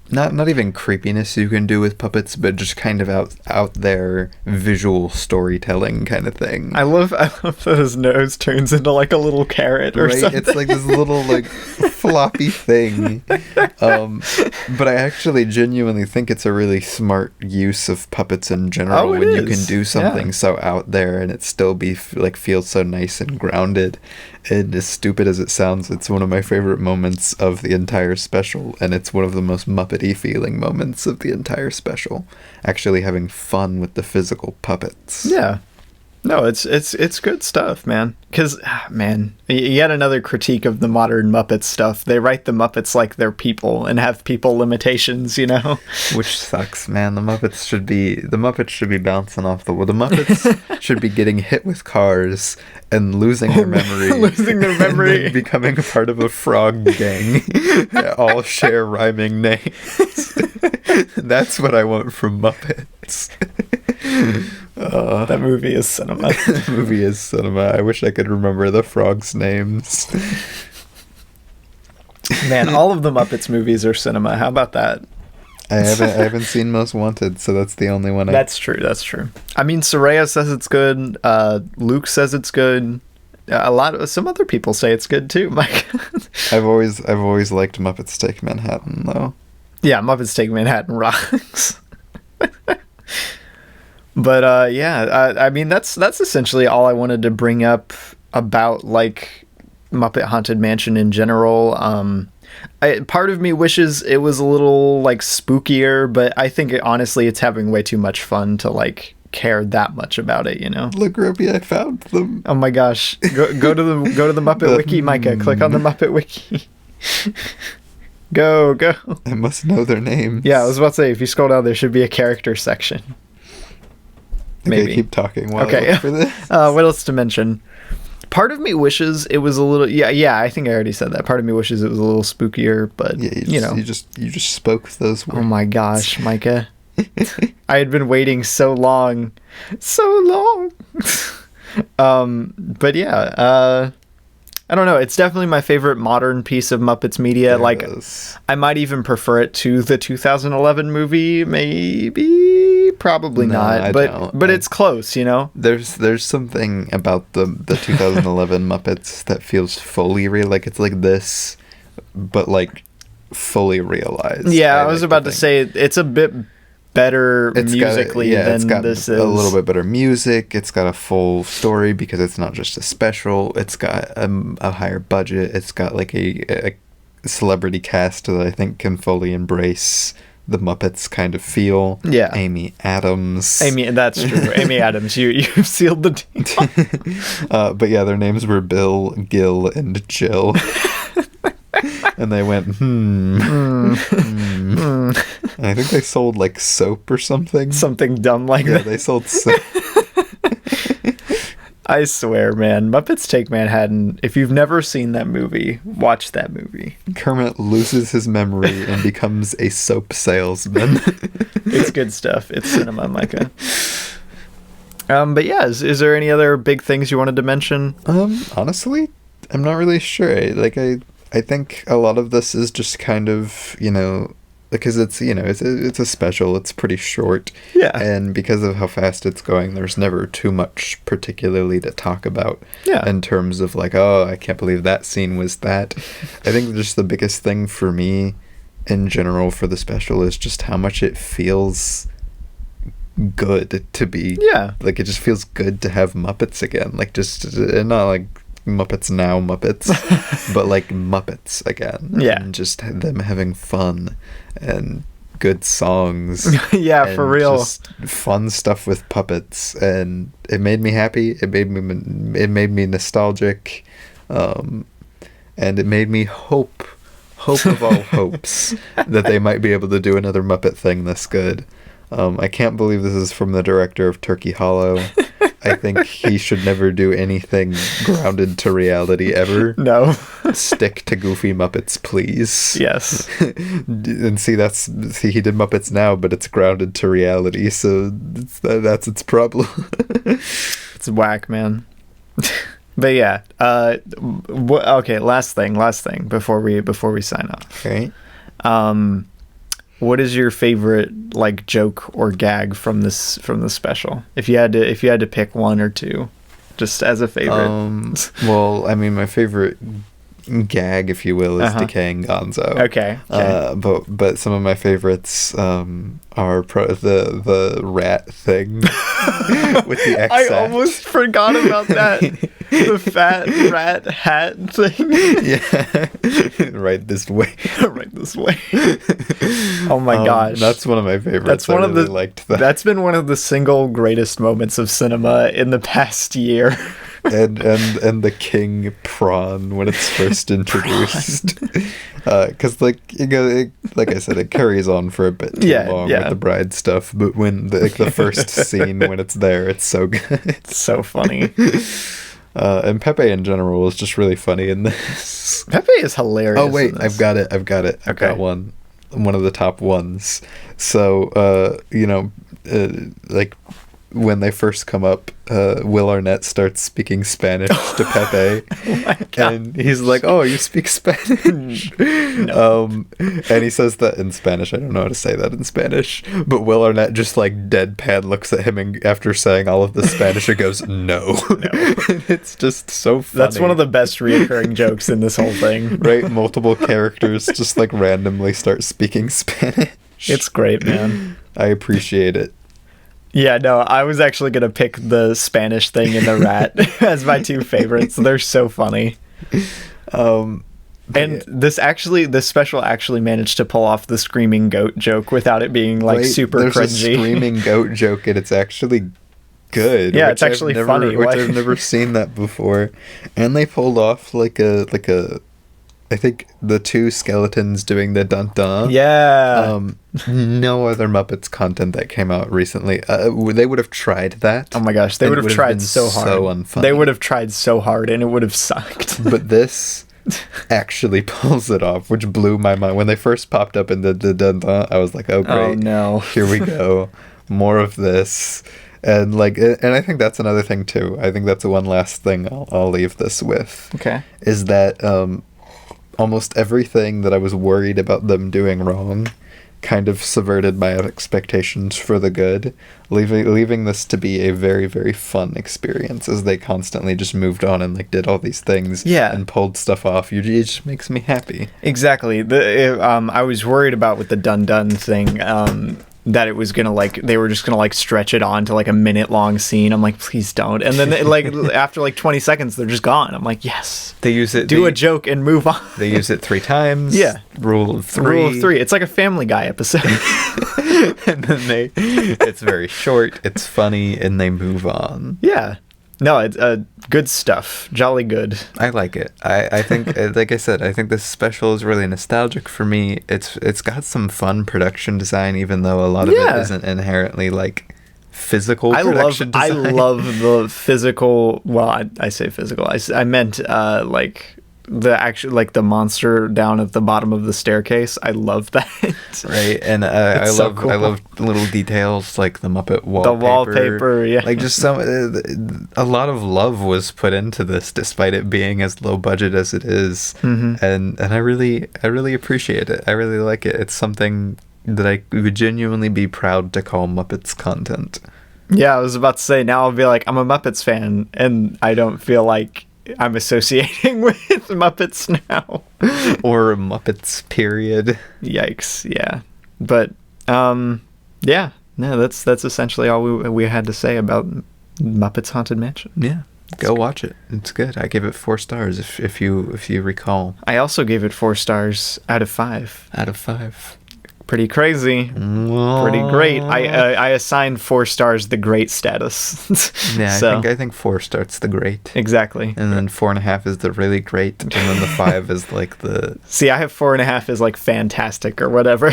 not even creepiness you can do with puppets, but just kind of out there visual storytelling kind of thing. I love that his nose turns into like a little carrot or something. It's like this little like floppy thing. But I actually genuinely think it's a really smart use of puppets in general, when you can do something so out there and it still be like feels so nice and grounded. And as stupid as it sounds, it's one of my favorite moments of the entire special, and it's one of the most Muppety feeling moments of the entire special. Actually having fun with the physical puppets. Yeah. No, it's good stuff, man. Because, man, yet another critique of the modern Muppets stuff. They write the Muppets like they're people and have people limitations, you know? Which sucks, man. The Muppets should be bouncing off the wall. The Muppets should be getting hit with cars and losing their memory. And then becoming a part of a frog gang that all share rhyming names. That's what I want from Muppets. That movie is cinema. That movie is cinema. I wish I could remember the frogs' names. Man, all of the Muppets movies are cinema. How about that? I haven't seen Most Wanted, so that's the only one. That's true. I mean, Soraya says it's good. Luke says it's good. Some other people say it's good too. Mike. I've always liked Muppets Take Manhattan, though. Yeah, Muppets Take Manhattan rocks. But I mean that's essentially all I wanted to bring up about like Muppet Haunted Mansion in general. Part of me wishes it was a little like spookier, but I think honestly it's having way too much fun to like care that much about it, you know. Look, Ruby, I found them. Oh my gosh. Go to the Muppet Wiki, Micah. Click on the Muppet Wiki. Go. I must know their names. Yeah, I was about to say, if you scroll down, there should be a character section. Maybe. Okay, keep talking while I look for this. What else to mention? Part of me wishes it was a little... Yeah, I think I already said that. Part of me wishes it was a little spookier, but, you know. You just spoke those words. Oh my gosh, Micah. I had been waiting so long. But yeah, I don't know. It's definitely my favorite modern piece of Muppets media. I might even prefer it to the 2011 movie. Maybe, probably not. But it's close, you know. There's something about the 2011 Muppets that feels fully real. Like it's like this, but like fully realized. Yeah, I was about to say it's a bit better musically than this is. A little bit better music. It's got a full story because it's not just a special. It's got a higher budget. It's got like a celebrity cast that I think can fully embrace the Muppets kind of feel. Yeah. Amy Adams. That's true. Amy Adams, you've sealed the deal. But yeah, their names were Bill, Gil, and Jill. And they went, I think they sold like soap or something. Something dumb like that. Yeah, they sold soap. I swear, man. Muppets Take Manhattan. If you've never seen that movie, watch that movie. Kermit loses his memory and becomes a soap salesman. It's good stuff. It's cinema, Micah. But yeah, is there any other big things you wanted to mention? Honestly, I'm not really sure. I think a lot of this is just kind of, you know, because it's, you know, it's a special, it's pretty short. Yeah. And because of how fast it's going, there's never too much particularly to talk about. Yeah. In terms of like, oh, I can't believe that scene was that. I think just the biggest thing for me in general for the special is just how much it feels good to be. Yeah. Like, it just feels good to have Muppets again. Like, just not like Muppets Now Muppets, but like Muppets again. Yeah. And just them having fun and good songs. Yeah, and for real. Just fun stuff with puppets, and it made me happy. It made me nostalgic, and it made me hope of all hopes that they might be able to do another Muppet thing this good. I can't believe this is from the director of Turkey Hollow. I think he should never do anything grounded to reality ever. No. Stick to Goofy Muppets, please. Yes. And see, he did Muppets Now, but it's grounded to reality, so that's its problem. It's whack, man. But yeah, okay, last thing before we sign off. Okay. What is your favorite like joke or gag from the special? If you had to pick one or two, just as a favorite. Well, I mean, my favorite gag, if you will, is Decaying Gonzo. Okay. But some of my favorites are the rat thing with the X. I almost forgot about that. The fat rat hat thing. Yeah. Right this way. Right this way. Oh my gosh. That's one of my favorites. That's one I of really the liked that. That's been one of the single greatest moments of cinema in the past year. and the king prawn when it's first introduced. Because like like I said, it carries on for a bit too long with the bride stuff. But when the first scene when it's there, it's so good. It's so funny. And Pepe in general is just really funny in this. Pepe is hilarious. Oh wait, I've got it. Okay. I've got one of the top ones. So like when they first come up, Will Arnett starts speaking Spanish to Pepe. Oh my God. And he's like, "Oh, you speak Spanish?" No. And he says that in Spanish. I don't know how to say that in Spanish. But Will Arnett just like deadpan looks at him, and after saying all of the Spanish, it goes, "No." It's just so funny. That's one of the best reoccurring jokes in this whole thing. Right? Multiple characters just like randomly start speaking Spanish. It's great, man. I appreciate it. Yeah, no, I was actually going to pick the Spanish thing and the rat as my two favorites. They're so funny. And this special actually managed to pull off the screaming goat joke without it being like super there's cringy. A screaming goat joke, and it's actually good. Yeah, it's actually funny. Which I've never seen that before. And they pulled off like a I think the two skeletons doing the dun-dun. Yeah. No other Muppets content that came out recently. They would have tried that. Oh my gosh, they would have tried so hard. So unfunny. They would have tried so hard, and it would have sucked. But this actually pulls it off, which blew my mind. When they first popped up in the dun-dun, I was like, "Oh great, oh no, here we go, more of this." And I think that's another thing too. I think that's one last thing I'll leave this with. Okay. Is that almost everything that I was worried about them doing wrong kind of subverted my expectations for the good, leaving this to be a very, very fun experience as they constantly just moved on and like did all these things and pulled stuff off. It just makes me happy. Exactly. I was worried about with the dun-dun thing, that it was gonna they were just gonna stretch it on to like a minute-long scene. I'm like, please don't. And then after like 20 seconds, they're just gone. I'm like, yes. They use it. Do a joke and move on. They use it 3 times. Yeah. Rule of 3. Rule of 3. It's like a Family Guy episode. And then it's very short. It's funny, and they move on. Yeah. No, it's good stuff. Jolly good. I like it. I think, like I said, I think this special is really nostalgic for me. It's got some fun production design, even though a lot of it isn't inherently like physical production design. I love the physical. Well, I say physical. I meant the actual the monster down at the bottom of the staircase. I love that. Right, and I love little details like the Muppet wallpaper. The wallpaper, yeah. Like just a lot of love was put into this, despite it being as low budget as it is. Mm-hmm. And I really appreciate it. I really like it. It's something that I would genuinely be proud to call Muppets content. Yeah, I was about to say, now I'll be like, I'm a Muppets fan, and I don't feel like I'm associating with Muppets now. Or Muppets, period. Yikes, yeah. But, yeah. No, that's essentially all we had to say about Muppets Haunted Mansion. Yeah. Go watch it. It's good. I gave it 4 stars if you recall. I also gave it 4 stars out of 5. Out of 5. Pretty crazy. Pretty great. I assigned 4 stars the great status. Yeah, so, I think 4 starts the great. Exactly. And then 4.5 is the really great, and then the 5 is like the... See, I have 4.5 is like fantastic or whatever.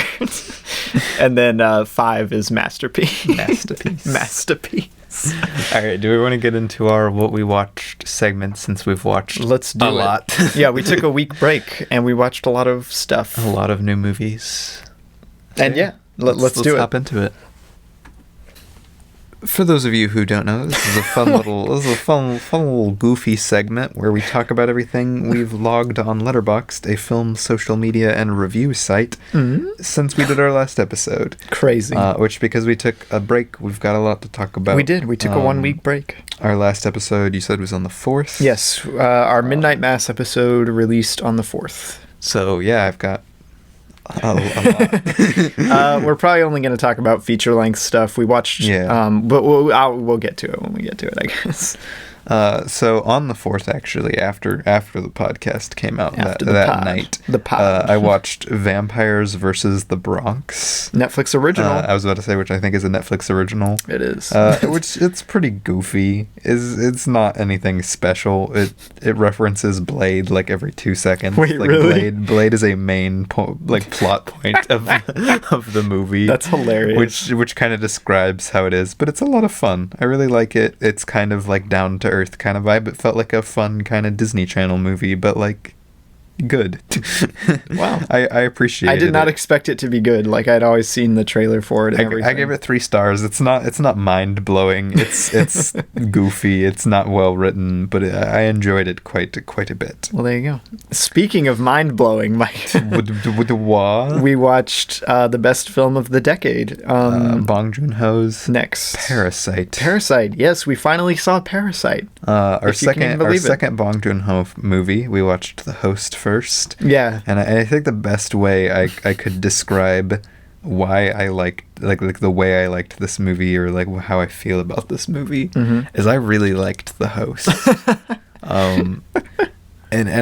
And then 5 is masterpiece. Masterpiece. All right, do we want to get into our what we watched segment, since we've watched a lot? Yeah, we took a week break and we watched a lot of stuff. A lot of new movies. And yeah, let's do it. Let's hop into it. For those of you who don't know, this is a fun little goofy segment where we talk about everything we've logged on Letterboxd, a film, social media, and review site, since we did our last episode. Crazy. Which, because we took a break, we've got a lot to talk about. We did. We took a 1-week break. Our last episode, you said, was on the 4th? Yes. Our Midnight Mass episode released on the 4th. So, yeah, I've got a lot. We're probably only going to talk about feature-length stuff. We watched, but we'll get to it when we get to it, I guess. So on the 4th, actually, after the podcast came out that night, I watched Vampires versus the Bronx. Netflix original. I was about to say, which I think is a Netflix original. It is. Which it's pretty goofy. It's not anything special. It references Blade like every 2 seconds. Wait, like really? Blade is a main plot point of the movie. That's hilarious. Which kind of describes how it is, but it's a lot of fun. I really like it. It's kind of like down to earth kind of vibe. It felt like a fun kind of Disney Channel movie, but like good. Wow. I appreciate it. I did not expect it to be good. Like, I'd always seen the trailer for it and everything. I gave it 3 stars. It's not mind blowing. It's goofy. It's not well written, but I enjoyed it quite a bit. Well, there you go. Speaking of mind blowing, Mike, we watched the best film of the decade. Bong Joon-ho's next Parasite. Yes, we finally saw Parasite. Our second Bong Joon-ho movie. We watched The Host first. Yeah. And I think the best way I could describe why I liked like the way I liked this movie, or like how I feel about this movie, is I really liked The Host. And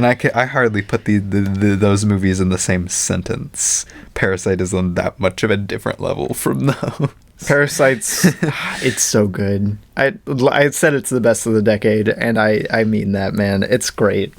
I hardly put those movies in the same sentence. Parasite is on that much of a different level from those. Parasite's it's so good. I said it's the best of the decade, and I mean that, man. It's great.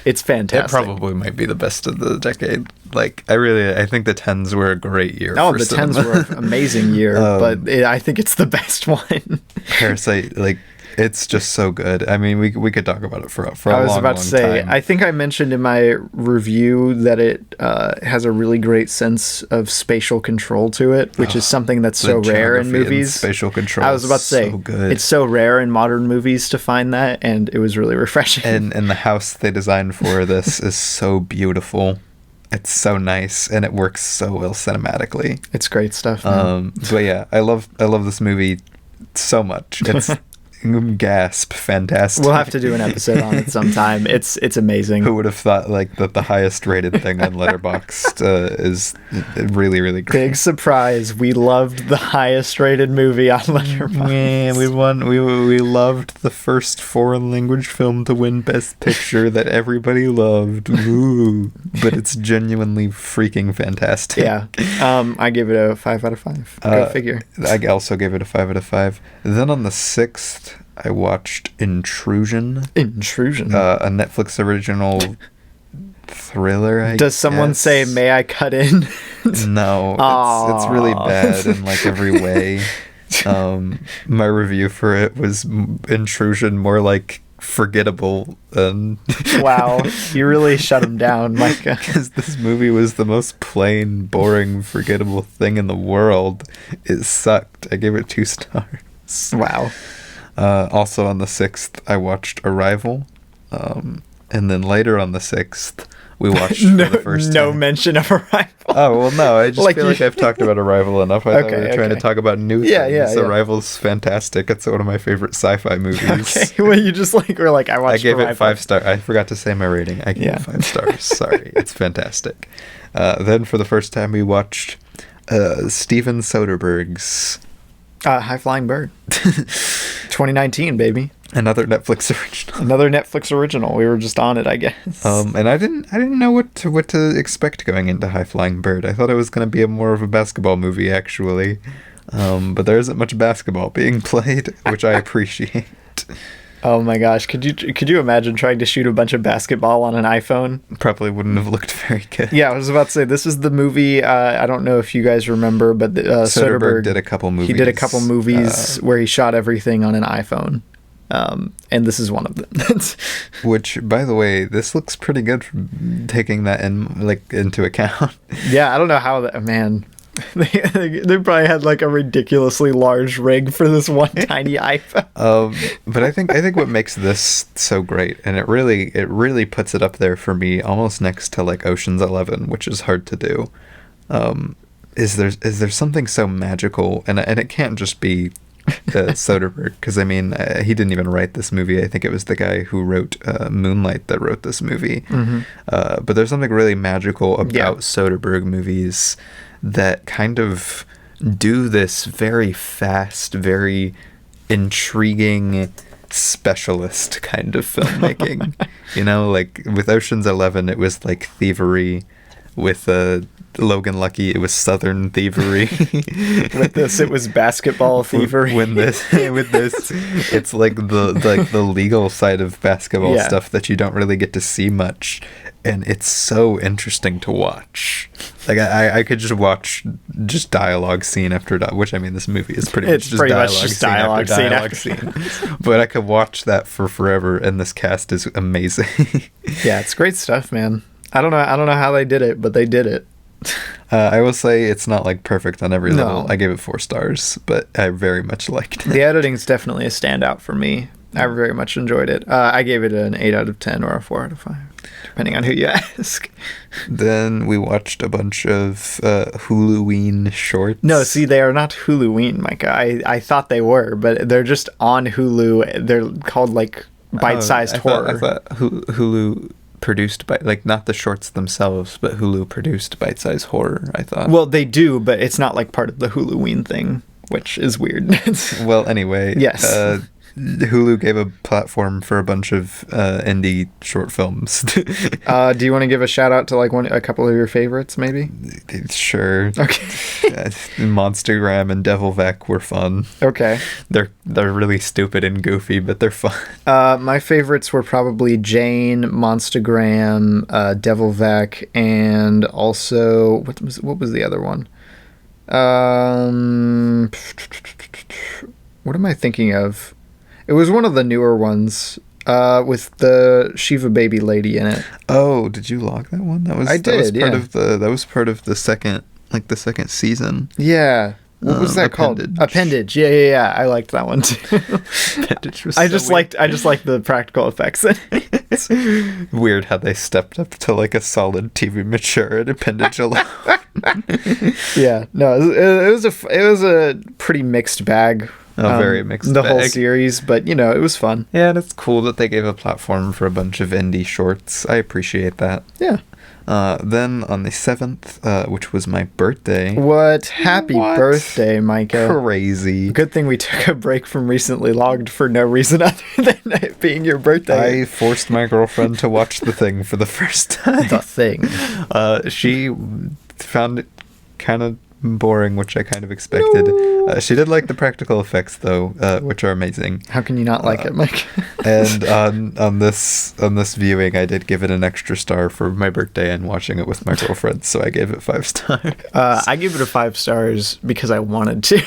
It's fantastic. It probably might be the best of the decade. Like, I think the 10s were a great year. Oh, for the cinema. 10s were an amazing year, but I think it's the best one. Parasite, like, it's just so good. I mean, we could talk about it for a long time. I was about to say, I think I mentioned in my review that it has a really great sense of spatial control to it, which is something that's so rare in movies. Spatial control. I was about to say, so good. It's so rare in modern movies to find that, and it was really refreshing. And the house they designed for this is so beautiful. It's so nice, and it works so well cinematically. It's great stuff. Man. But yeah, I love this movie so much. It's gasp, fantastic. We'll have to do an episode on it sometime. It's amazing. Who would have thought like that the highest rated thing on Letterboxd is really, really great. Big surprise. We loved the highest rated movie on Letterboxd. Yeah, we loved the first foreign language film to win Best Picture that everybody loved. Ooh. But it's genuinely freaking fantastic. Yeah. I give it a 5 out of 5. Go figure. I also gave it a 5 out of 5. Then on the 6th, I watched Intrusion. A Netflix original thriller, Does someone say, "May I cut in"? No, it's really bad in like every way. My review for it was Intrusion more like forgettable than... Wow, you really shut him down, Micah. Because this movie was the most plain, boring, forgettable thing in the world. It sucked. I gave it 2 stars. Wow. Also on the 6th, I watched Arrival. And then later on the 6th, we watched for the first time. No mention of Arrival. Oh, well, no. I just feel like I've talked about Arrival enough. I thought we were trying to talk about new things. Yeah. Arrival's fantastic. It's one of my favorite sci-fi movies. Okay, well, you just were like, I watched Arrival. I gave Arrival. it 5 stars. I forgot to say my rating. I gave it 5 stars. Sorry. It's fantastic. Then for the first time, we watched Steven Soderbergh's High Flying Bird. 2019, baby. Another Netflix original. We were just on it, I guess. And I didn't know what to expect going into High Flying Bird. I thought it was going to be more of a basketball movie, actually. But there isn't much basketball being played, which I appreciate. Oh my gosh, could you imagine trying to shoot a bunch of basketball on an iPhone? Probably wouldn't have looked very good. Yeah, I was about to say, this is the movie, I don't know if you guys remember, but Soderbergh did a couple movies. He did a couple movies where he shot everything on an iPhone. And this is one of them. Which, by the way, this looks pretty good for taking that into account. Yeah, I don't know how that, man. They probably had like a ridiculously large rig for this one tiny iPhone. But I think what makes this so great, and it really puts it up there for me, almost next to like Ocean's 11, which is hard to do. Is there something so magical, and it can't just be Soderbergh, because I mean he didn't even write this movie. I think it was the guy who wrote Moonlight that wrote this movie. Mm-hmm. But there's something really magical about Soderbergh movies that kind of do this very fast, very intriguing specialist kind of filmmaking. You know, like with Ocean's 11, it was like thievery. With Logan Lucky, it was Southern thievery. With this, it was basketball thievery. With this, it's like the legal side of basketball stuff that you don't really get to see much, and it's so interesting to watch. Like I could just watch just dialogue scene after which I mean this movie is pretty much just dialogue scene. But I could watch that for forever, and this cast is amazing. Yeah, it's great stuff, man. I don't know how they did it, but they did it. I will say it's not like perfect on every level. I gave it 4 stars, but I very much liked it. The editing's definitely a standout for me. I very much enjoyed it. I gave it an 8 out of 10 or a 4 out of 5, depending on who you ask. Then we watched a bunch of Huluween shorts. No, see, they are not Huluween, Micah. I thought they were, but they're just on Hulu. They're called like bite-sized horror. I thought Hulu produced by, like, not the shorts themselves, but Hulu produced bite-sized horror, I thought. Well, they do, but it's not like part of the Huluween thing, which is weird. Well, anyway, yes. Hulu gave a platform for a bunch of indie short films. Do you want to give a shout out to like a couple of your favorites, maybe? Sure. Okay. Monstergram and Devilvac were fun. Okay. They're really stupid and goofy, but they're fun. My favorites were probably Jane, Monstergram, Devilvac, and also what was the other one? What am I thinking of? It was one of the newer ones with the Shiva baby lady in it. Oh, did you log that one? That was part of the second season. Yeah. What was that called? Appendage. Yeah. I liked that one too. Appendage was I just liked the practical effects. It's weird how they stepped up to like a solid TV mature at Appendage alone. Yeah. No, it was a pretty mixed bag. Very mixed bag. The whole series, but it was fun. Yeah, and it's cool that they gave a platform for a bunch of indie shorts. I appreciate that. Yeah. Then on the 7th, which was my birthday. Happy birthday, Micah. Crazy. Good thing we took a break from Recently Logged for no reason other than it being your birthday. I forced my girlfriend to watch The Thing for the first time. The Thing. She found it kind of boring, which I kind of expected. No. She did like the practical effects though, which are amazing. How can you not like it, Mike? And on this viewing, I did give it an extra star for my birthday and watching it with my girlfriend, so I gave it 5 stars. I gave it 5 stars because I wanted to.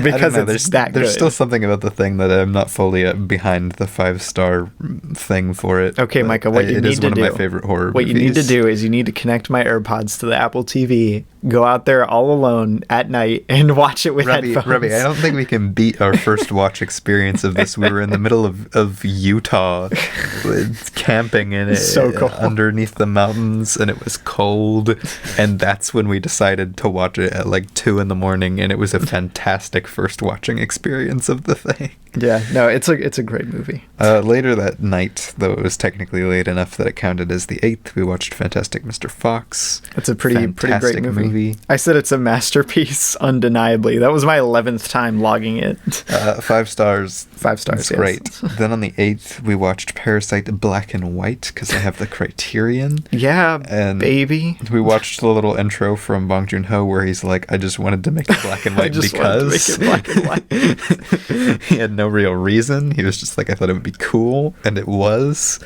Because there's still something about The Thing that I'm not fully behind the 5-star thing for it. Okay, Micah, what you need to do. It is one of my favorite horror movies. What you need to do is you need to connect my AirPods to the Apple TV, go out there all alone at night and watch it with headphones. Robbie, I don't think we can beat our first watch experience of this. We were in the middle of Utah camping in it, so cold, underneath the mountains, and it was cold, and that's when we decided to watch it at like 2 a.m, and it was a fantastic first watching experience of The Thing. Yeah, no, it's a great movie. Later that night, though it was technically late enough that it counted as the 8th, we watched Fantastic Mr. Fox. It's a pretty great movie. I said it's a masterpiece, undeniably. That was my 11th time logging it. 5 stars. 5 stars, it's great. Then on the 8th, we watched Parasite Black and White, because I have the Criterion. Yeah, and baby. We watched the little intro from Bong Joon-ho where he's like, I just wanted to make it black and white because... wanted to make it black and white. He had no real reason. He was just like, I thought it would be cool, and it was.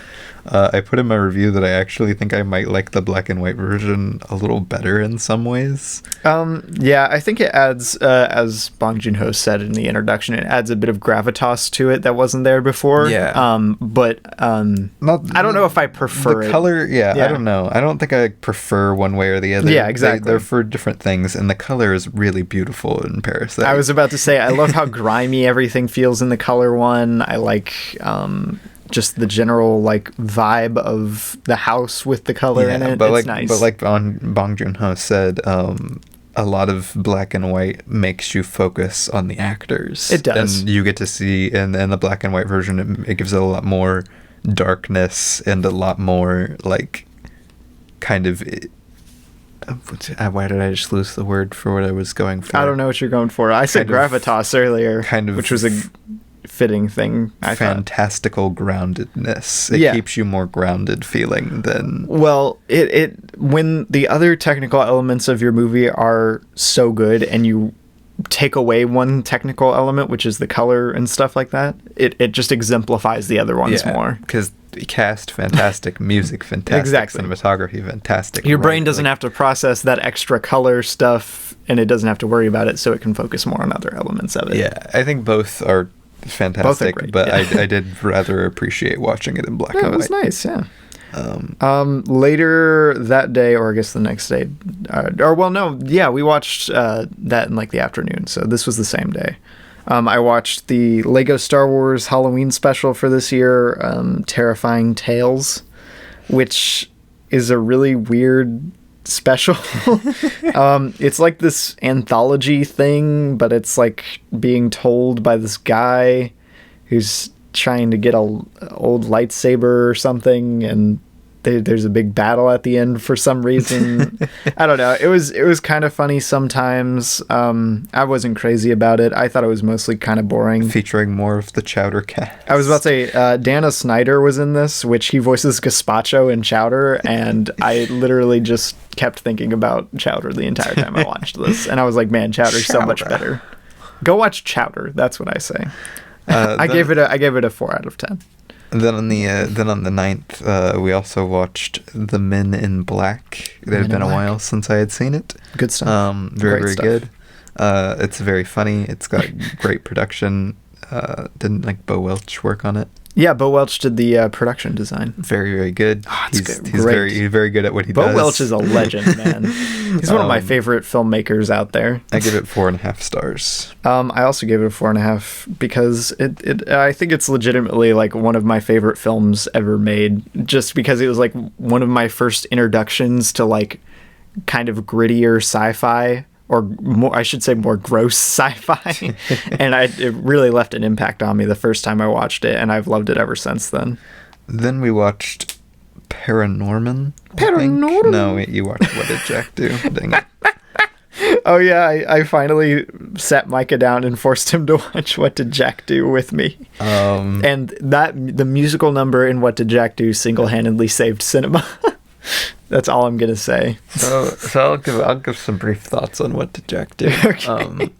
I put in my review that I actually think I might like the black and white version a little better in some ways. Yeah, I think it adds, as Bong Joon-ho said in the introduction, it adds a bit of gravitas to it that wasn't there before. Yeah. I don't know if I prefer the color. Yeah, I don't know. I don't think I prefer one way or the other. Yeah, exactly. They're for different things, and the color is really beautiful in Parasite. I was about to say, I love how grimy everything feels in the color one. I like just the general like vibe of the house with the color in it. It's nice. But like Bong Joon-ho said, a lot of black and white makes you focus on the actors. It does. And you get to see in the black and white version, it gives it a lot more darkness and a lot more like kind of... Why did I just lose the word for what I was going for? I don't know what you're going for. I said gravitas earlier, which was a fitting thing. I thought. Fantastical groundedness. It keeps you more grounded feeling than... Well, it when the other technical elements of your movie are so good and you take away one technical element, which is the color and stuff like that, it just exemplifies the other ones more. Because cast fantastic, music fantastic, exactly. Cinematography fantastic. Your brain doesn't have to process that extra color stuff, and it doesn't have to worry about it, so it can focus more on other elements of it. Yeah, I think both are fantastic, both are great, but I did rather appreciate watching it in black and white. It was nice, yeah. Later that day, or I guess the next day, we watched that in like the afternoon, so this was the same day. I watched the Lego Star Wars Halloween special for this year, Terrifying Tales, which is a really weird special. It's like this anthology thing, but it's like being told by this guy who's trying to get a old lightsaber or something, and there's a big battle at the end for some reason. I don't know. It was kind of funny sometimes. I wasn't crazy about it. I thought it was mostly kind of boring. Featuring more of the Chowder cast. I was about to say, Dana Snyder was in this, which he voices Gazpacho in Chowder, and I literally just kept thinking about Chowder the entire time I watched this, and I was like, man, Chowder's so much better. Go watch Chowder. That's what I say. I gave it a 4 out of 10. And then on the 9th, we also watched The Men in Black. It had been a while since I had seen it. Good stuff. Very good. It's very funny. It's got great production. Didn't like Bo Welch work on it? Yeah, Bo Welch did the production design. Very, very good. Oh, he's very good at what he does. Bo Welch is a legend, man. He's one of my favorite filmmakers out there. I give it 4.5 stars. I also gave it a 4.5 because I think it's legitimately like one of my favorite films ever made, just because it was like one of my first introductions to like kind of grittier sci-fi, or more, I should say more gross sci-fi. And it really left an impact on me the first time I watched it, and I've loved it ever since then. Then we watched Paranorman. No, wait, you watched What Did Jack Do? Dang it. Oh yeah, I finally sat Micah down and forced him to watch What Did Jack Do with me. And the musical number in What Did Jack Do single-handedly saved cinema. That's all I'm gonna say. So I'll give some brief thoughts on What Did Jack Do. Okay.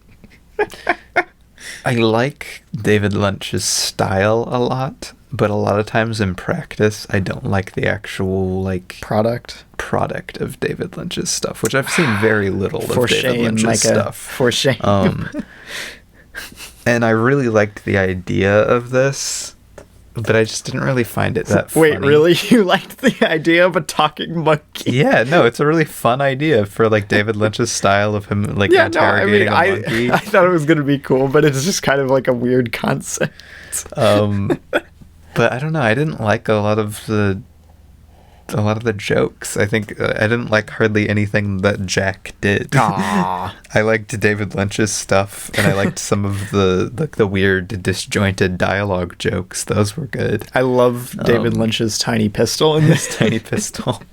I like David Lynch's style a lot, but a lot of times in practice, I don't like the actual like product of David Lynch's stuff, which I've seen very little of David Lynch's stuff. For shame. And I really liked the idea of this, but I just didn't really find it that funny. Wait, really? You liked the idea of a talking monkey? Yeah, no, it's a really fun idea for like David Lynch's style of him like interrogating a monkey. I thought it was going to be cool, but it's just kind of like a weird concept. But I don't know. I didn't like a lot of the jokes. I think I didn't like hardly anything that Jack did. Aww. I liked David Lynch's stuff, and I liked some of the weird, disjointed dialogue jokes. Those were good. I love David Lynch's tiny pistol in this. Tiny pistol.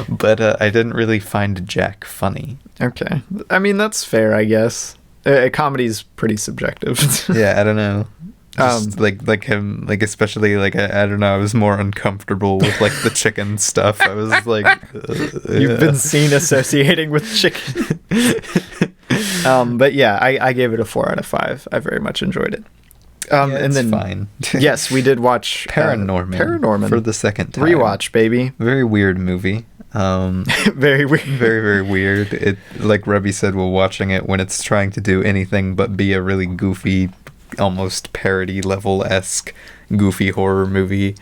But I didn't really find Jack funny. Okay. I mean, that's fair, I guess. Comedy's pretty subjective. Yeah, I don't know. Just like him, like especially like I don't know, I was more uncomfortable with like the chicken stuff. I was like, you've been seen associating with chicken. But yeah, I gave it a 4 out of 5. I very much enjoyed it. And then fine. Yes, we did watch Paranorman for the second time. Rewatch, baby. Very weird movie. Very weird. Very, very weird. It, like Rebby said, while watching it, when it's trying to do anything but be a really goofy, almost parody level-esque goofy horror movie,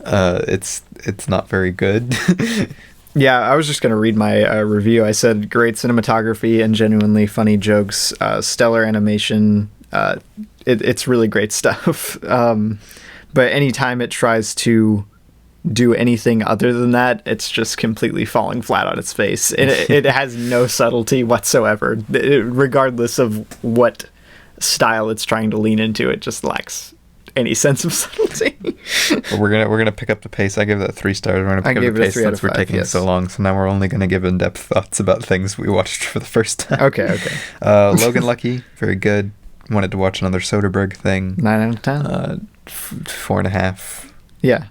it's not very good. Yeah, I was just going to read my review. I said great cinematography and genuinely funny jokes, stellar animation. It's really great stuff. But anytime it tries to do anything other than that, it's just completely falling flat on its face. It has no subtlety whatsoever. Regardless of what style it's trying to lean into, it just lacks any sense of subtlety. We're gonna pick up the pace. I give that 3 stars. We're gonna pick up the pace since we're taking so long. So now we're only gonna give in-depth thoughts about things we watched for the first time. Okay. Logan Lucky, very good. wanted to watch another Soderbergh thing. 9 out of 10. 4.5. Yeah.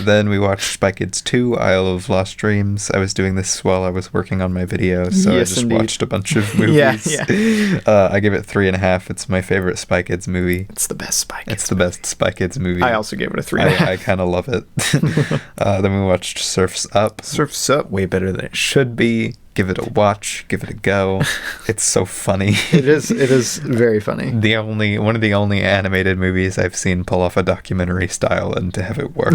Then we watched Spy Kids 2, Isle of Lost Dreams. I was doing this while I was working on my video, so Yes, I just indeed. watched a bunch of movies. Yeah. I give it 3.5. It's my favorite Spy Kids movie. It's the best Spy Kids. It's the best Spy Kids movie. I also gave it a 3.5. I kind of love it. Then we watched Surf's Up. Surf's Up. Way better than it should be. Give it a watch. Give it a go. It's so funny. It is very funny. One of the only animated movies I've seen pull off a documentary style and to have it work.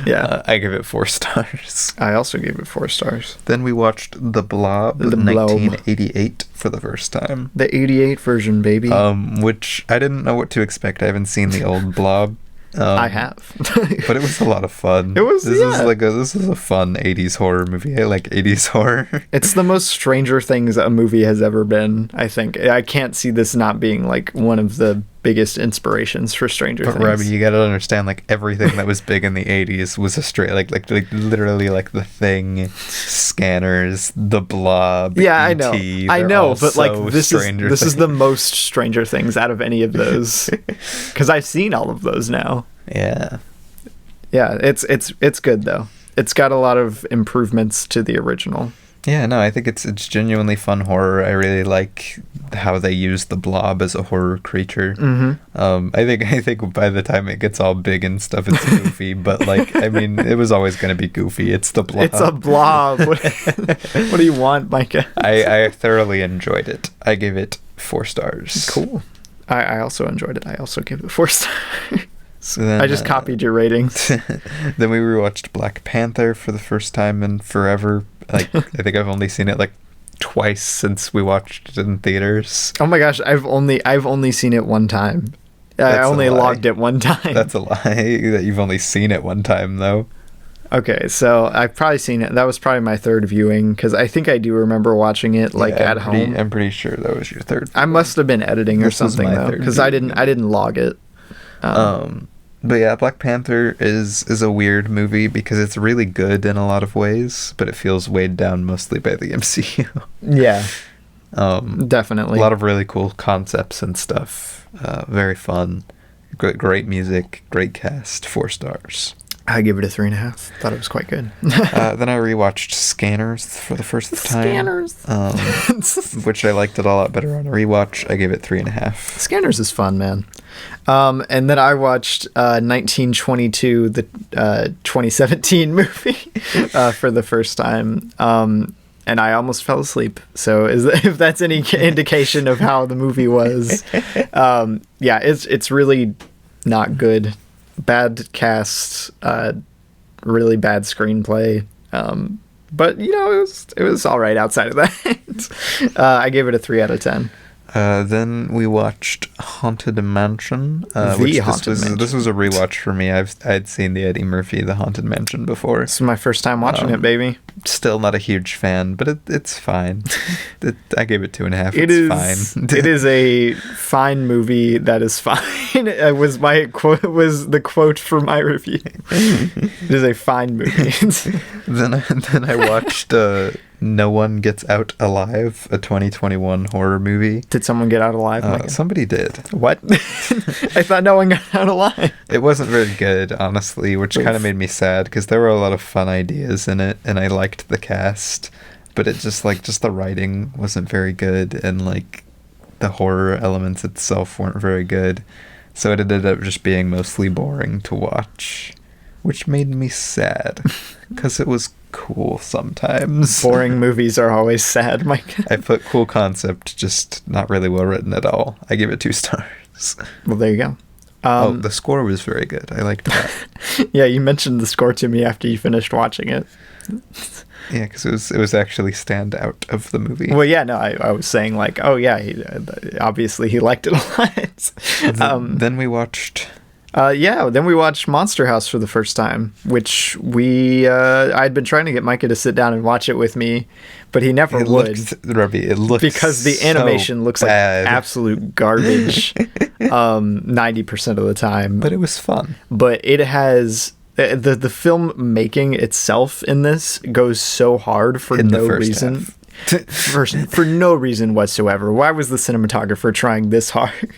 Yeah. I give it 4 stars. I also gave it 4 stars. Then we watched The Blob, The Blob. 1988 for the first time. The 88 version, baby. Which I didn't know what to expect. I haven't seen the old Blob. I have. But it was a lot of fun. It was, This yeah. is a fun 80s horror movie. I like 80s horror. It's the most Stranger Things a movie has ever been, I think. I can't see this not being like one of the biggest inspirations for Stranger But Things. Robbie, you gotta understand, like, everything that was big in the 80s was a straight, like literally, like, The Thing, Scanners, The Blob, Yeah, E.T. I They're know, all but like so this is Stranger this is the Things. most Stranger Things out of any of those, because I've seen all of those now. Yeah. Yeah, it's good though. It's got a lot of improvements to the original. Yeah, no, I think it's genuinely fun horror. I really like how they use the Blob as a horror creature. Mm-hmm. I think by the time it gets all big and stuff, it's goofy. But like, I mean, it was always going to be goofy. It's the Blob. It's a blob. What do you want, Micah? I thoroughly enjoyed it. I gave it 4 stars. Cool. I also enjoyed it. I also gave it 4 stars. So then, I just copied your ratings. Then we rewatched Black Panther for the first time in forever. Like, I think I've only seen it like twice since we watched it in theaters. Oh my gosh, I've only seen it one time. I That's a only lie. logged it one time. That's a lie that you've only seen it one time, though. Okay, so I've probably seen it. That was probably my 3rd viewing, because I think I do remember watching it like Yeah, at home. I'm pretty sure that was your 3rd. I must have been editing or This was something my though, 3rd because I viewing. didn't log it. But yeah, Black Panther is a weird movie because it's really good in a lot of ways, but it feels weighed down mostly by the MCU. Yeah, A definitely. lot of really cool concepts and stuff. Very fun. Great music, great cast, 4 stars. I give it a 3.5. Thought it was quite good. Then I rewatched Scanners for the first time. Which I liked it a lot better on a rewatch. I gave it 3.5. Scanners is fun, man. And then I watched 1922, the 2017 movie, for the first time. And I almost fell asleep. So if that's any indication of how the movie was, yeah, it's really not good. Bad cast, really bad screenplay. But you know, it was all right outside of that. I gave it a 3 out of 10. Then we watched Haunted Mansion. This was a rewatch for me. I'd seen the Eddie Murphy The Haunted Mansion before. This is my first time watching it, baby. Still not a huge fan, but it's fine. I gave it 2.5. Fine. It is a fine movie that is fine. It was the quote for my review. It is a fine movie. Then I watched No One Gets Out Alive, a 2021 horror movie. Did someone get out alive? Micah? Somebody did. What? I thought no one got out alive. It wasn't very good, honestly, which kind of made me sad because there were a lot of fun ideas in it, and I liked the cast, but it just the writing wasn't very good, and like the horror elements itself weren't very good, so it ended up just being mostly boring to watch, which made me sad because it was cool sometimes. Boring movies are always sad, Mike. I put cool concept, just not really well written at all. I give it 2 stars. Well, there you go. The score was very good. I liked that. Yeah, you mentioned the score to me after you finished watching it. Yeah, because it was actually standout of the movie. Well, yeah, no, I was saying like, oh yeah, obviously he liked it a lot. Then we watched. Then we watched Monster House for the first time, which I'd been trying to get Micah to sit down and watch it with me, but he never would. It looked because the animation so looks bad. like absolute garbage 90% of the time. But it was fun. But it has the film making itself in this goes so hard for In the no first reason. half. for no reason whatsoever. Why was the cinematographer trying this hard?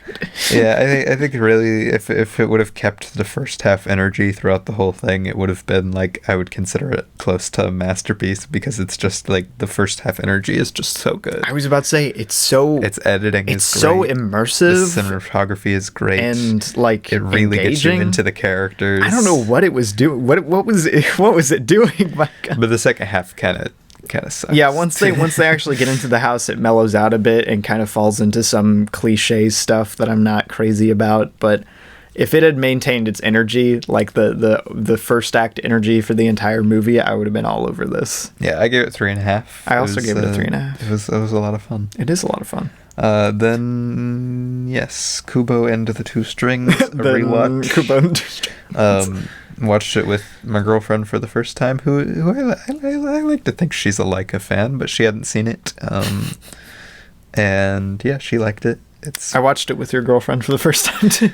Yeah, I think really, if it would have kept the first half energy throughout the whole thing, it would have been like, I would consider it close to a masterpiece, because it's just like the first half energy is just so good. I was about to say, its editing is great. so immersive. The cinematography is great, and like it really engaging. gets you into the characters. I don't know what it was doing. What was it doing? My God. But the second half kind of sucks. Yeah, once they actually get into the house, it mellows out a bit and kind of falls into some cliche stuff that I'm not crazy about. But if it had maintained its energy, like the first act energy for the entire movie, I would have been all over this. Yeah, I gave it 3.5. I also gave it a 3.5. It was a lot of fun. It is a lot of fun. Then yes, Kubo and the Two Strings, a rewatch. Kubo and the Two Strings. Watched it with my girlfriend for the first time, who I like to think she's a Leica fan, but she hadn't seen it. And yeah, she liked it. I watched it with your girlfriend for the first time too.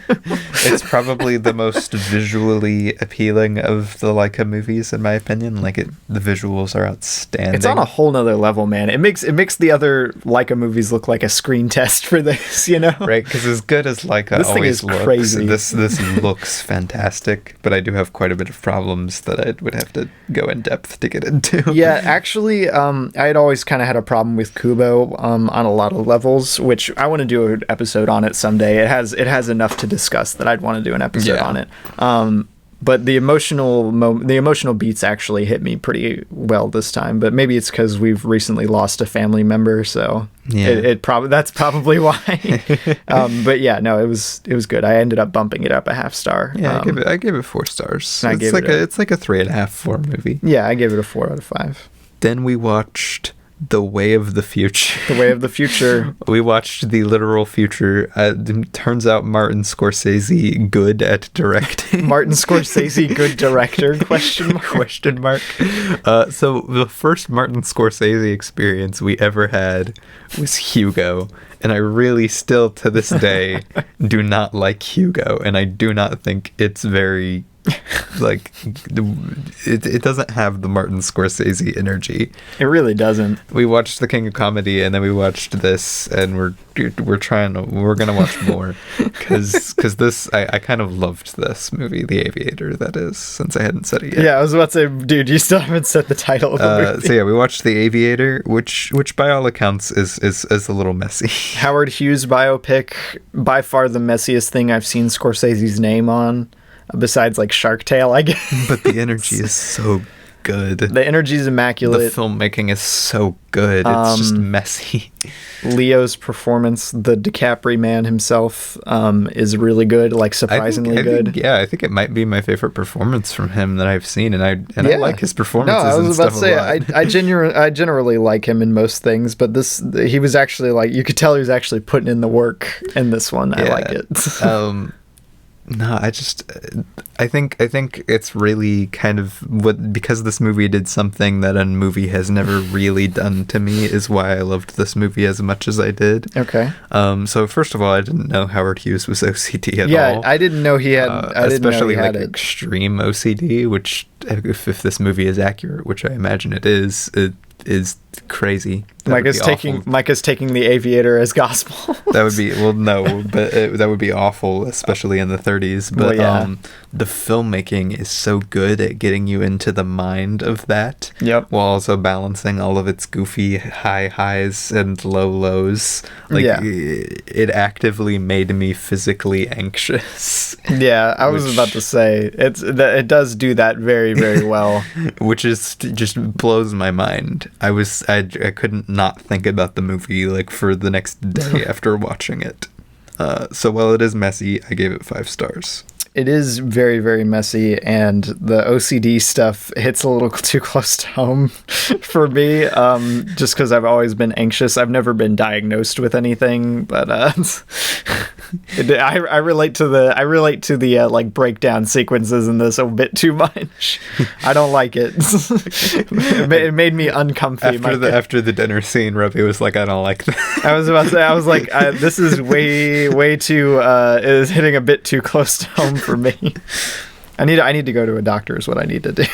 It's probably the most visually appealing of the Leica movies, in my opinion. Like the visuals are outstanding. It's on a whole nother level, man. It makes the other Leica movies look like a screen test for this, you know? Right, because as good as Leica always looks, crazy. This looks fantastic. But I do have quite a bit of problems that I would have to go in depth to get into. Yeah, actually, I had always kind of had a problem with Kubo on a lot of levels, which I want to do an episode on it someday. It has enough to discuss that I'd want to do an episode on it. But the emotional beats actually hit me pretty well this time. But maybe it's because we've recently lost a family member, so that's probably why. But yeah, no, it was good. I ended up bumping it up a half star. Yeah, I gave it 4 stars. It's like a 3.5, 4 movie. Yeah, I gave it a 4 out of 5. Then we watched The Way of the Future. The Way of the Future. We watched the literal future. Turns out Martin Scorsese good at directing. Martin Scorsese good director? Question mark. So the first Martin Scorsese experience we ever had was Hugo. And I really still to this day do not like Hugo. And I do not think it's very... like it doesn't have the Martin Scorsese energy. It really doesn't. We watched The King of Comedy, and then we watched this, and we're gonna watch more because this I kind of loved this movie, The Aviator, that is, since I hadn't said it yet. Yeah, I was about to say, dude, you still haven't said the title of the movie. So yeah, we watched The Aviator, which by all accounts is a little messy. Howard Hughes biopic, by far the messiest thing I've seen Scorsese's name on. Besides, like, Shark Tale, I guess. But the energy is so good. The energy is immaculate. The filmmaking is so good. It's just messy. Leo's performance, the DiCaprio man himself, is really good, like, surprisingly good. I think it might be my favorite performance from him that I've seen, and I like his performances. No, I was about to say, I generally like him in most things, but he was actually, like, you could tell he was actually putting in the work in this one. I like it. No, I think it's really kind of because this movie did something that a movie has never really done to me is why I loved this movie as much as I did. Okay. So first of all, I didn't know Howard Hughes was OCD at all. Yeah, I didn't know he had. Especially like extreme OCD, which if this movie is accurate, which I imagine it is crazy. Mike is taking The Aviator as gospel. That would be that would be awful, especially in the 30s. But the filmmaking is so good at getting you into the mind of that. Yep. While also balancing all of its goofy high highs and low lows. It actively made me physically anxious. Yeah, I was about to say it does do that very, very well. Which is just blows my mind. I couldn't not think about the movie like for the next day after watching it. So while it is messy, I gave it 5 stars. It is very, very messy, and the OCD stuff hits a little too close to home for me, just because I've always been anxious. I've never been diagnosed with anything, but I relate to the like breakdown sequences in this a bit too much. I don't like it. It made me uncomfy. After the dinner scene, Ruby was like, "I don't like that." I was about to say, I was like, "This is way too is hitting a bit too close to home for me." I need to go to a doctor is what I need to do.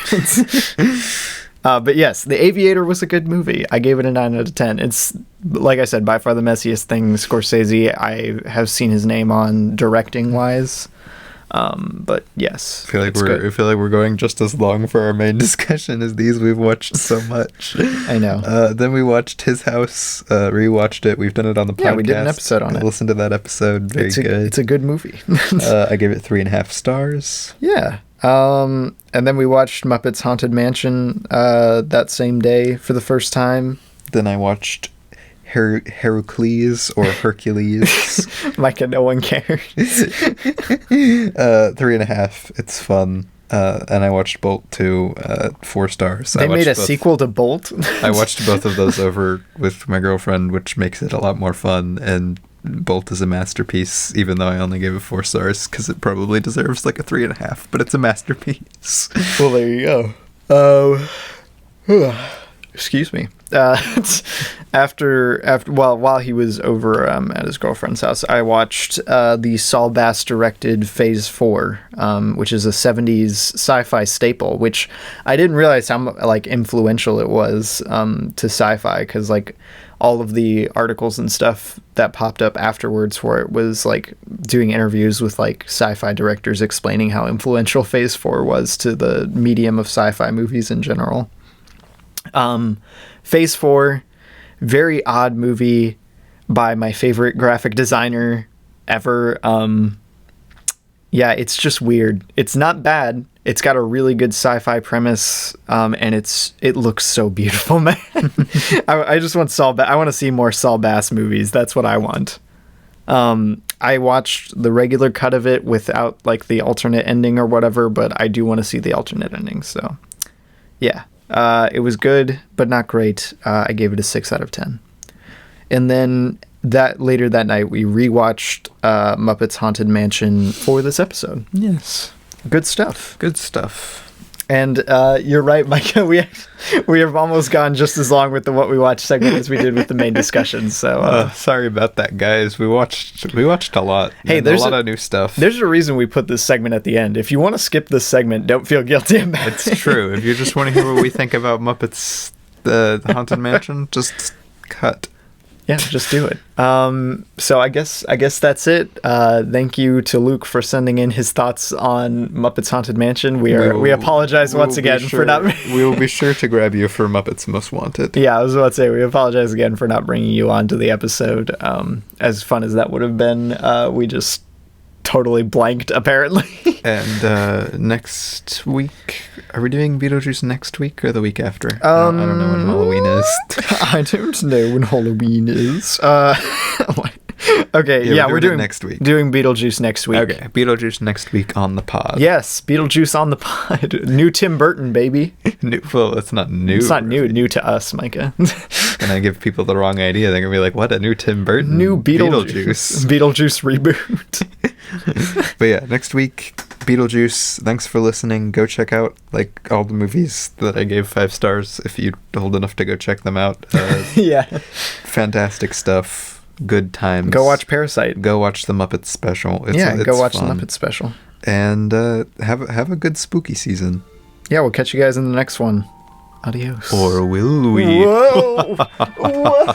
But yes, The Aviator was a good movie. I gave it a 9 out of 10. It's, like I said, by far the messiest thing Scorsese I have seen his name on directing-wise. But yes, I feel like we're going just as long for our main discussion as these. We've watched so much. I know. Then we watched His House, rewatched it. We've done it on the podcast. Yeah, we did an episode on it. Listen to that episode. Very good. It's a good movie. I gave it 3.5 stars. Yeah. And then we watched Muppets Haunted Mansion that same day for the first time. Then I watched Heracles or Hercules. Micah, no one cares. 3.5. It's fun. And I watched Bolt 2, 4 stars. They made a sequel to Bolt? I watched both of those over with my girlfriend, which makes it a lot more fun. And Bolt is a masterpiece, even though I only gave it 4 stars, because it probably deserves like a 3.5, but it's a masterpiece. Well, there you go. Excuse me. While he was over at his girlfriend's house, I watched the Saul Bass directed Phase 4, which is a 70s sci-fi staple, which I didn't realize how like influential it was to sci-fi, because like all of the articles and stuff that popped up afterwards for it was like doing interviews with like sci-fi directors explaining how influential Phase 4 was to the medium of sci-fi movies in general. Phase 4, very odd movie by my favorite graphic designer ever. Yeah, it's just weird. It's not bad. It's got a really good sci-fi premise, and it looks so beautiful, man. I just want I want to see more Saul Bass movies. That's what I want. I watched the regular cut of it without like the alternate ending or whatever, but I do want to see the alternate ending. So, yeah. It was good, but not great. I gave it a 6 out of 10. And then later that night, we rewatched Muppets Haunted Mansion for this episode. Yes. Good stuff. Good stuff. And you're right, Micah. We have almost gone just as long with the What We Watched segment as we did with the main discussion. So sorry about that, guys. We watched a lot. Hey, there's a lot of new stuff. There's a reason we put this segment at the end. If you want to skip this segment, don't feel guilty about it. It's true. If you just want to hear what we think about Muppets, the Haunted Mansion, just cut. Yeah, just do it. So I guess that's it. Thank you to Luke for sending in his thoughts on Muppets Haunted Mansion. We apologize once again for not. We will be sure to grab you for Muppets Most Wanted. Yeah, I was about to say we apologize again for not bringing you onto the episode. As fun as that would have been, we just totally blanked apparently. And next week, are we doing Beetlejuice next week or the week after? I don't know when Halloween is. I don't know when Halloween is. Okay, yeah, we're doing next week. Doing Beetlejuice next week. Okay, Beetlejuice next week on the pod. Yes, Beetlejuice on the pod. New Tim Burton, baby. Well, it's not new. It's not new. New to us, Micah. Can I give people the wrong idea? They're gonna be like, "What? A new Tim Burton? New Beetlejuice? Beetlejuice reboot." But yeah, next week, Beetlejuice. Thanks for listening. Go check out like all the movies that I gave 5 stars. If you're old enough to go check them out. Yeah. Fantastic stuff. Good times. Go watch Parasite. Go watch the Muppets special. It's go watch fun. the Muppets special. And have a good spooky season. Yeah, we'll catch you guys in the next one. Adios. Or will we? Whoa. Whoa.